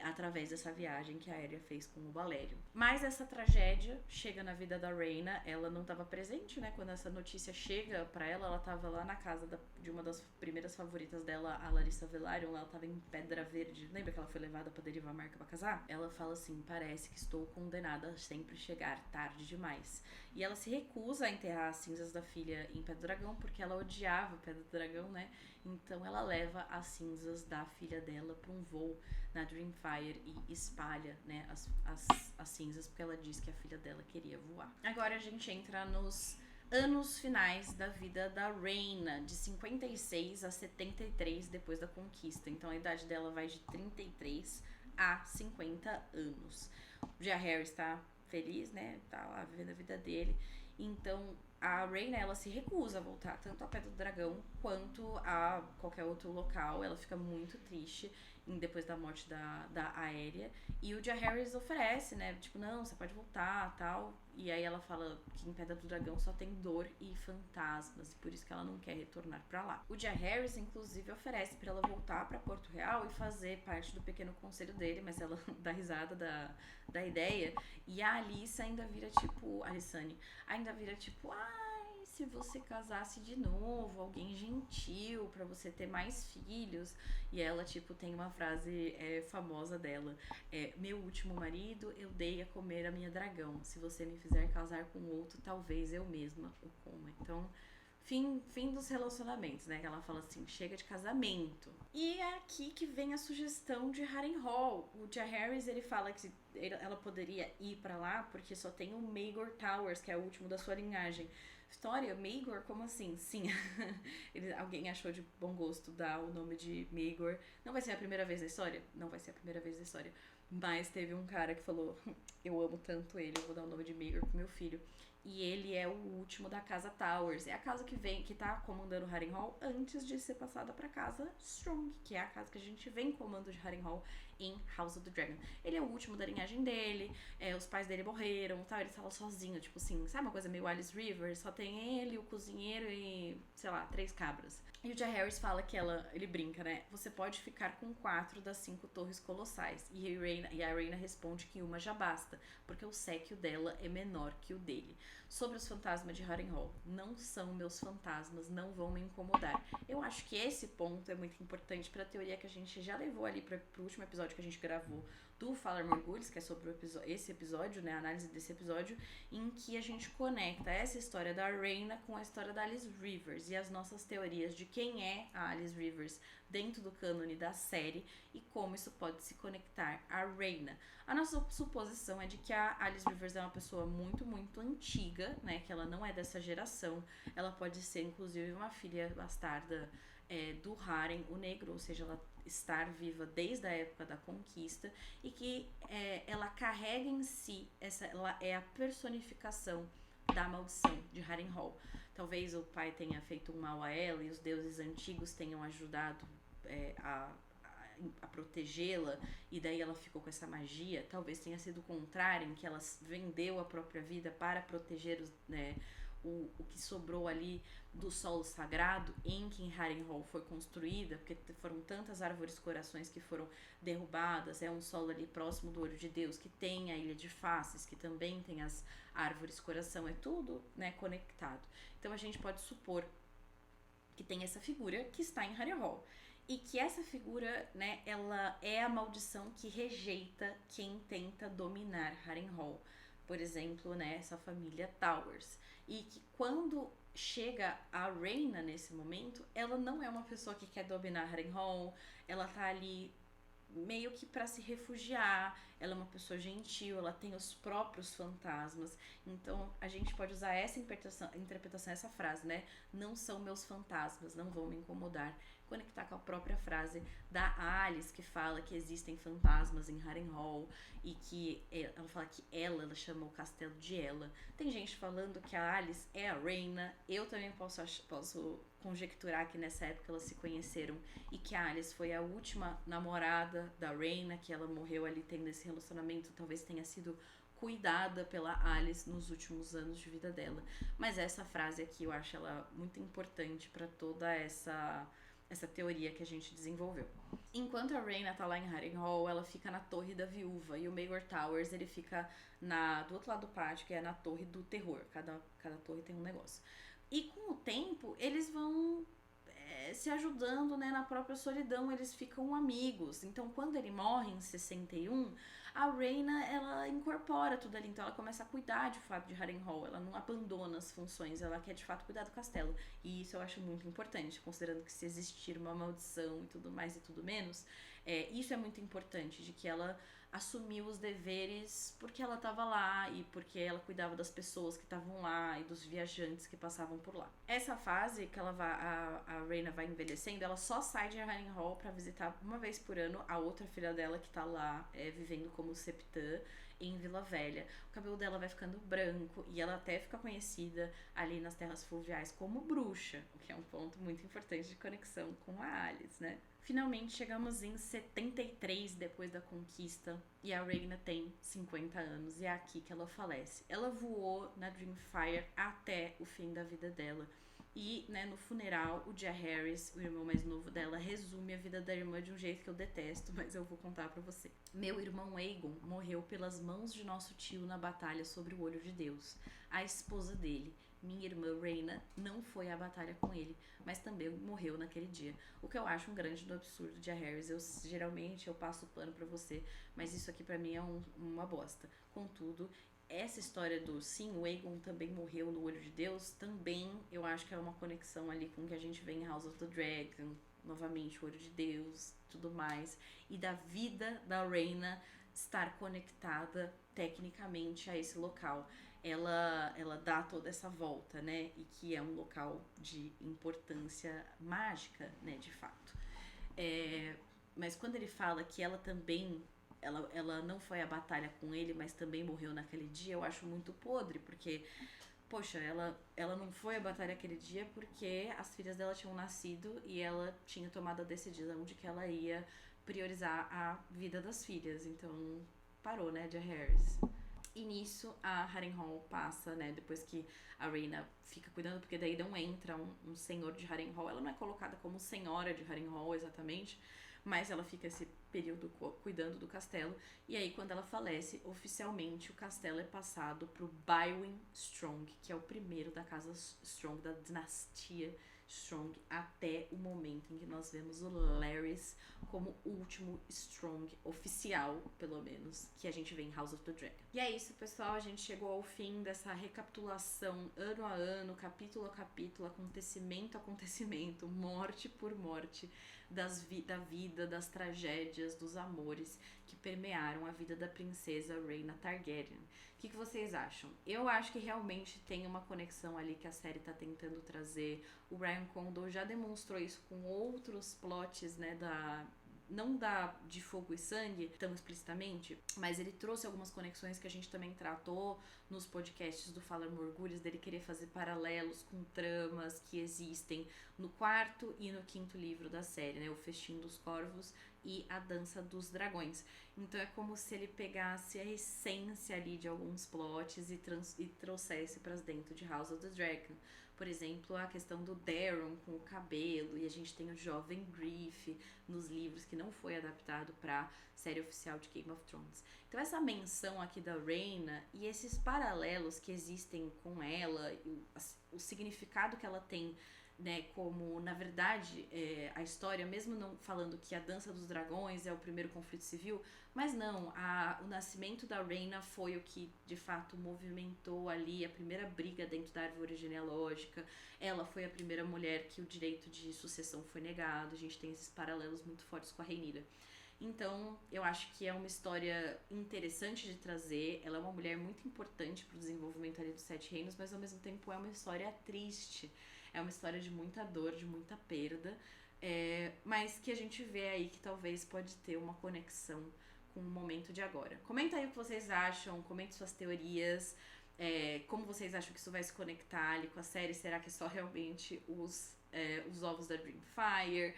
através dessa viagem que a Aérea fez com o Balerion. Mas essa tragédia chega na vida da Rhaena, ela não estava presente, né? Quando essa notícia chega para ela estava lá na casa de uma das primeiras favoritas dela, a Larissa Velaryon, ela estava em Pedra Verde. Lembra que ela foi levada para derivar a marca para casar? Ela fala assim: parece que estou condenada a sempre chegar tarde demais. E ela se recusa a enterrar as cinzas da filha em Pedra do Dragão, porque ela odiava Pedra do Dragão, né? Então ela leva as cinzas da filha dela para um voo na Dreamfire e espalha, né, as cinzas, porque ela diz que a filha dela queria voar. Agora a gente entra nos anos finais da vida da Rhaena, de 56 a 73 depois da conquista. Então a idade dela vai de 33 a 50 anos. O Jaehaerys está feliz, né? Tá lá vivendo a vida dele. Então a Rhaena, ela se recusa a voltar tanto a Pedra do Dragão quanto a qualquer outro local. Ela fica muito triste depois da morte da Aérea. E o Jaehaerys oferece, né? Tipo, não, você pode voltar, tal. E aí ela fala que em Pedra do Dragão só tem dor e fantasmas, e por isso que ela não quer retornar pra lá. O Jaehaerys, inclusive, oferece pra ela voltar pra Porto Real e fazer parte do pequeno conselho dele, mas ela dá risada da ideia. E a Alyssa ainda vira tipo... A Alysanne ainda vira tipo... Ai, se você casasse de novo, alguém gentil, pra você ter mais filhos. E ela, tipo, tem uma frase famosa dela. Meu último marido, eu dei a comer a minha dragão. Se você me fizer casar com outro, talvez eu mesma o coma. Então, fim dos relacionamentos, né? Que ela fala assim, chega de casamento. E é aqui que vem a sugestão de Harrenhal. O Jaehaerys, ele fala que ela poderia ir pra lá porque só tem o Maegor Towers, que é o último da sua linhagem. História, Maegor, como assim? Sim, alguém achou de bom gosto dar o nome de Maegor. Não vai ser a primeira vez na história? Não vai ser a primeira vez na história. Mas teve um cara que falou, eu amo tanto ele, eu vou dar o nome de Maegor pro meu filho. E ele é o último da casa Towers. É a casa que tá comandando Harrenhal antes de ser passada pra casa Strong, que é a casa que a gente vê em comando de Harrenhal em House of the Dragon. Ele é o último da linhagem dele, os pais dele morreram, tal, ele estava sozinho, tipo assim, sabe uma coisa meio Alice River? Só tem ele, o cozinheiro e, sei lá, 3 cabras. E o Jaehaerys fala que ele brinca, né? Você pode ficar com 4 das 5 torres colossais. E a Rhaena responde que uma já basta, porque o séquio dela é menor que o dele. Sobre os fantasmas de Harrenhal, não são meus fantasmas, não vão me incomodar. Eu acho que esse ponto é muito importante pra teoria que a gente já levou ali pro último episódio que a gente gravou do Falar Morgulhos, que é sobre esse episódio, né? A análise desse episódio, em que a gente conecta essa história da Rhaena com a história da Alice Rivers e as nossas teorias de quem é a Alice Rivers dentro do cânone da série e como isso pode se conectar à Rhaena. A nossa suposição é de que a Alice Rivers é uma pessoa muito, muito antiga, né? Que ela não é dessa geração. Ela pode ser, inclusive, uma filha bastarda do Harren, o Negro, ou seja, ela estar viva desde a época da conquista e que ela carrega em si, ela é a personificação da maldição de Harrenhal. Talvez o pai tenha feito um mal a ela e os deuses antigos tenham ajudado a protegê-la e daí ela ficou com essa magia. Talvez tenha sido o contrário, em que ela vendeu a própria vida para proteger o que sobrou ali do solo sagrado em que Harrenhal foi construída, porque foram tantas árvores corações que foram derrubadas, é um solo ali próximo do olho de Deus, que tem a Ilha de Faces, que também tem as árvores coração, é tudo, né, conectado. Então a gente pode supor que tem essa figura que está em Harrenhal. E que essa figura, né, ela é a maldição que rejeita quem tenta dominar Harrenhal. Por exemplo, né, essa família Towers. E que quando chega a Rhaena nesse momento, ela não é uma pessoa que quer dominar Harrenhal, ela tá ali meio que para se refugiar, ela é uma pessoa gentil, ela tem os próprios fantasmas, então a gente pode usar essa interpretação, essa frase, né? Não são meus fantasmas, não vão me incomodar, conectar com a própria frase da Alice, que fala que existem fantasmas em Harrenhal e que ela fala que ela chama o castelo de ela. Tem gente falando que a Alice é a Rhaena, eu também posso conjecturar que nessa época elas se conheceram e que a Alice foi a última namorada da Rhaena, que ela morreu ali tendo esse relacionamento, talvez tenha sido cuidada pela Alice nos últimos anos de vida dela. Mas essa frase aqui eu acho ela muito importante para toda essa teoria que a gente desenvolveu. Enquanto a Rhaena tá lá em Harrenhal, ela fica na Torre da Viúva e o Maegor Towers, ele fica do outro lado do pátio, que é na Torre do Terror. Cada torre tem um negócio. E com o tempo, eles vão se ajudando, né, na própria solidão, eles ficam amigos. Então, quando ele morre em 61, a Rhaena, ela incorpora tudo ali. Então, ela começa a cuidar de fato de Harrenhal. Ela não abandona as funções, ela quer de fato cuidar do castelo. E isso eu acho muito importante, considerando que se existir uma maldição e tudo mais e tudo menos, isso é muito importante, de que ela assumiu os deveres porque ela estava lá e porque ela cuidava das pessoas que estavam lá e dos viajantes que passavam por lá. Essa fase que a Rhaena vai envelhecendo, ela só sai de Harrenhal para visitar uma vez por ano a outra filha dela que tá lá vivendo como septã em Vila Velha. O cabelo dela vai ficando branco e ela até fica conhecida ali nas terras fluviais como bruxa, o que é um ponto muito importante de conexão com a Alice, né? Finalmente chegamos em 73 depois da conquista e a Rhaena tem 50 anos e é aqui que ela falece. Ela voou na Dreamfire até o fim da vida dela e, né, no funeral o Jaehaerys, o irmão mais novo dela, resume a vida da irmã de um jeito que eu detesto, mas eu vou contar pra você. Meu irmão Aegon morreu pelas mãos de nosso tio na batalha sobre o Olho de Deus. A esposa dele, minha irmã Rhaena, não foi à batalha com ele, mas também morreu naquele dia. O que eu acho um grande absurdo de Jaehaerys. Geralmente eu passo o pano pra você, mas isso aqui pra mim é uma bosta. Contudo, essa história do sim, o Aegon também morreu no Olho de Deus, também eu acho que é uma conexão ali com o que a gente vê em House of the Dragon, novamente o Olho de Deus, tudo mais, e da vida da Rhaena estar conectada tecnicamente a esse local. Ela dá toda essa volta, né? E que é um local de importância mágica, né? De fato. Mas quando ele fala que ela também, ela não foi à batalha com ele, mas também morreu naquele dia, eu acho muito podre, porque, poxa, ela não foi à batalha aquele dia porque as filhas dela tinham nascido e ela tinha tomado a decisão de que ela ia priorizar a vida das filhas. Então, parou, né, Jaehaerys? E nisso a Harrenhal passa, né, depois que a Rhaena fica cuidando, porque daí não entra um senhor de Harrenhal. Ela não é colocada como senhora de Harrenhal exatamente, mas ela fica esse período cuidando do castelo. E aí, quando ela falece, oficialmente o castelo é passado pro Bywin Strong, que é o primeiro da casa Strong, da dinastia Strong, até o momento em que nós vemos o Larys como o último Strong oficial, pelo menos, que a gente vê em House of the Dragon. E é isso, pessoal, a gente chegou ao fim dessa recapitulação ano a ano, capítulo a capítulo, acontecimento a acontecimento, morte por morte, da vida, das tragédias, dos amores que permearam a vida da princesa Rhaena Targaryen. O que vocês acham? Eu acho que realmente tem uma conexão ali que a série tá tentando trazer. O Ryan Condal já demonstrou isso com outros plots, né, não de Fogo e Sangue tão explicitamente, mas ele trouxe algumas conexões que a gente também tratou nos podcasts do Fala Morgulhos, dele querer fazer paralelos com tramas que existem no quarto e no quinto livro da série, né? O Festim dos Corvos e a Dança dos Dragões. Então é como se ele pegasse a essência ali de alguns plots e trouxesse para dentro de House of the Dragon. Por exemplo, a questão do Daron com o cabelo, e a gente tem o jovem Griff nos livros, que não foi adaptado para série oficial de Game of Thrones. Então essa menção aqui da Rhaena e esses paralelos que existem com ela, o significado que ela tem, né, como na verdade a história, mesmo não falando que a Dança dos Dragões é o primeiro conflito civil, mas não, o nascimento da Rhaena foi o que de fato movimentou ali a primeira briga dentro da árvore genealógica. Ela foi a primeira mulher que o direito de sucessão foi negado. A gente tem esses paralelos muito fortes com a Rhaenyra. Então, eu acho que é uma história interessante de trazer. Ela é uma mulher muito importante pro desenvolvimento ali dos Sete Reinos, mas ao mesmo tempo é uma história triste. É uma história de muita dor, de muita perda, mas que a gente vê aí que talvez pode ter uma conexão com o momento de agora. Comenta aí o que vocês acham, comente suas teorias, como vocês acham que isso vai se conectar ali com a série. Será que é só realmente os ovos da Dreamfire?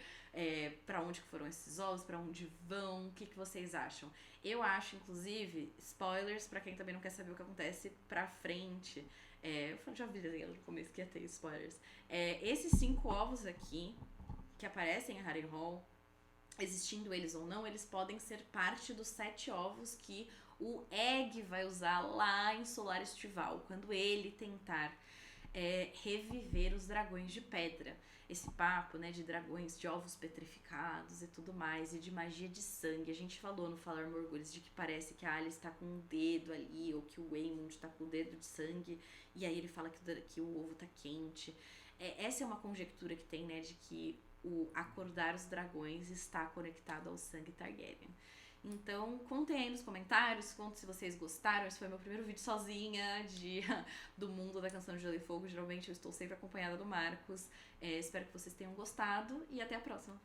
Pra onde que foram esses ovos? Pra onde vão? O que vocês acham? Eu acho, inclusive, spoilers pra quem também não quer saber o que acontece pra frente. Eu já avisei no começo que ia ter spoilers. Esses 5 ovos aqui, que aparecem em Harrenhal, existindo eles ou não, eles podem ser parte dos 7 ovos que o Egg vai usar lá em Solar Estival, quando ele tentar reviver os dragões de pedra. Esse papo, né, de dragões, de ovos petrificados e tudo mais, e de magia de sangue. A gente falou no Falar Morgulhos de que parece que a Alice tá com um dedo ali, ou que o Waymond tá com o dedo de sangue, e aí ele fala que o ovo tá quente. Essa é uma conjectura que tem, né, de que o acordar os dragões está conectado ao sangue Targaryen. Então, contem aí nos comentários, contem se vocês gostaram. Esse foi meu primeiro vídeo sozinha do mundo da Canção de Gelo e Fogo. Geralmente eu estou sempre acompanhada do Marcos. Espero que vocês tenham gostado e até a próxima.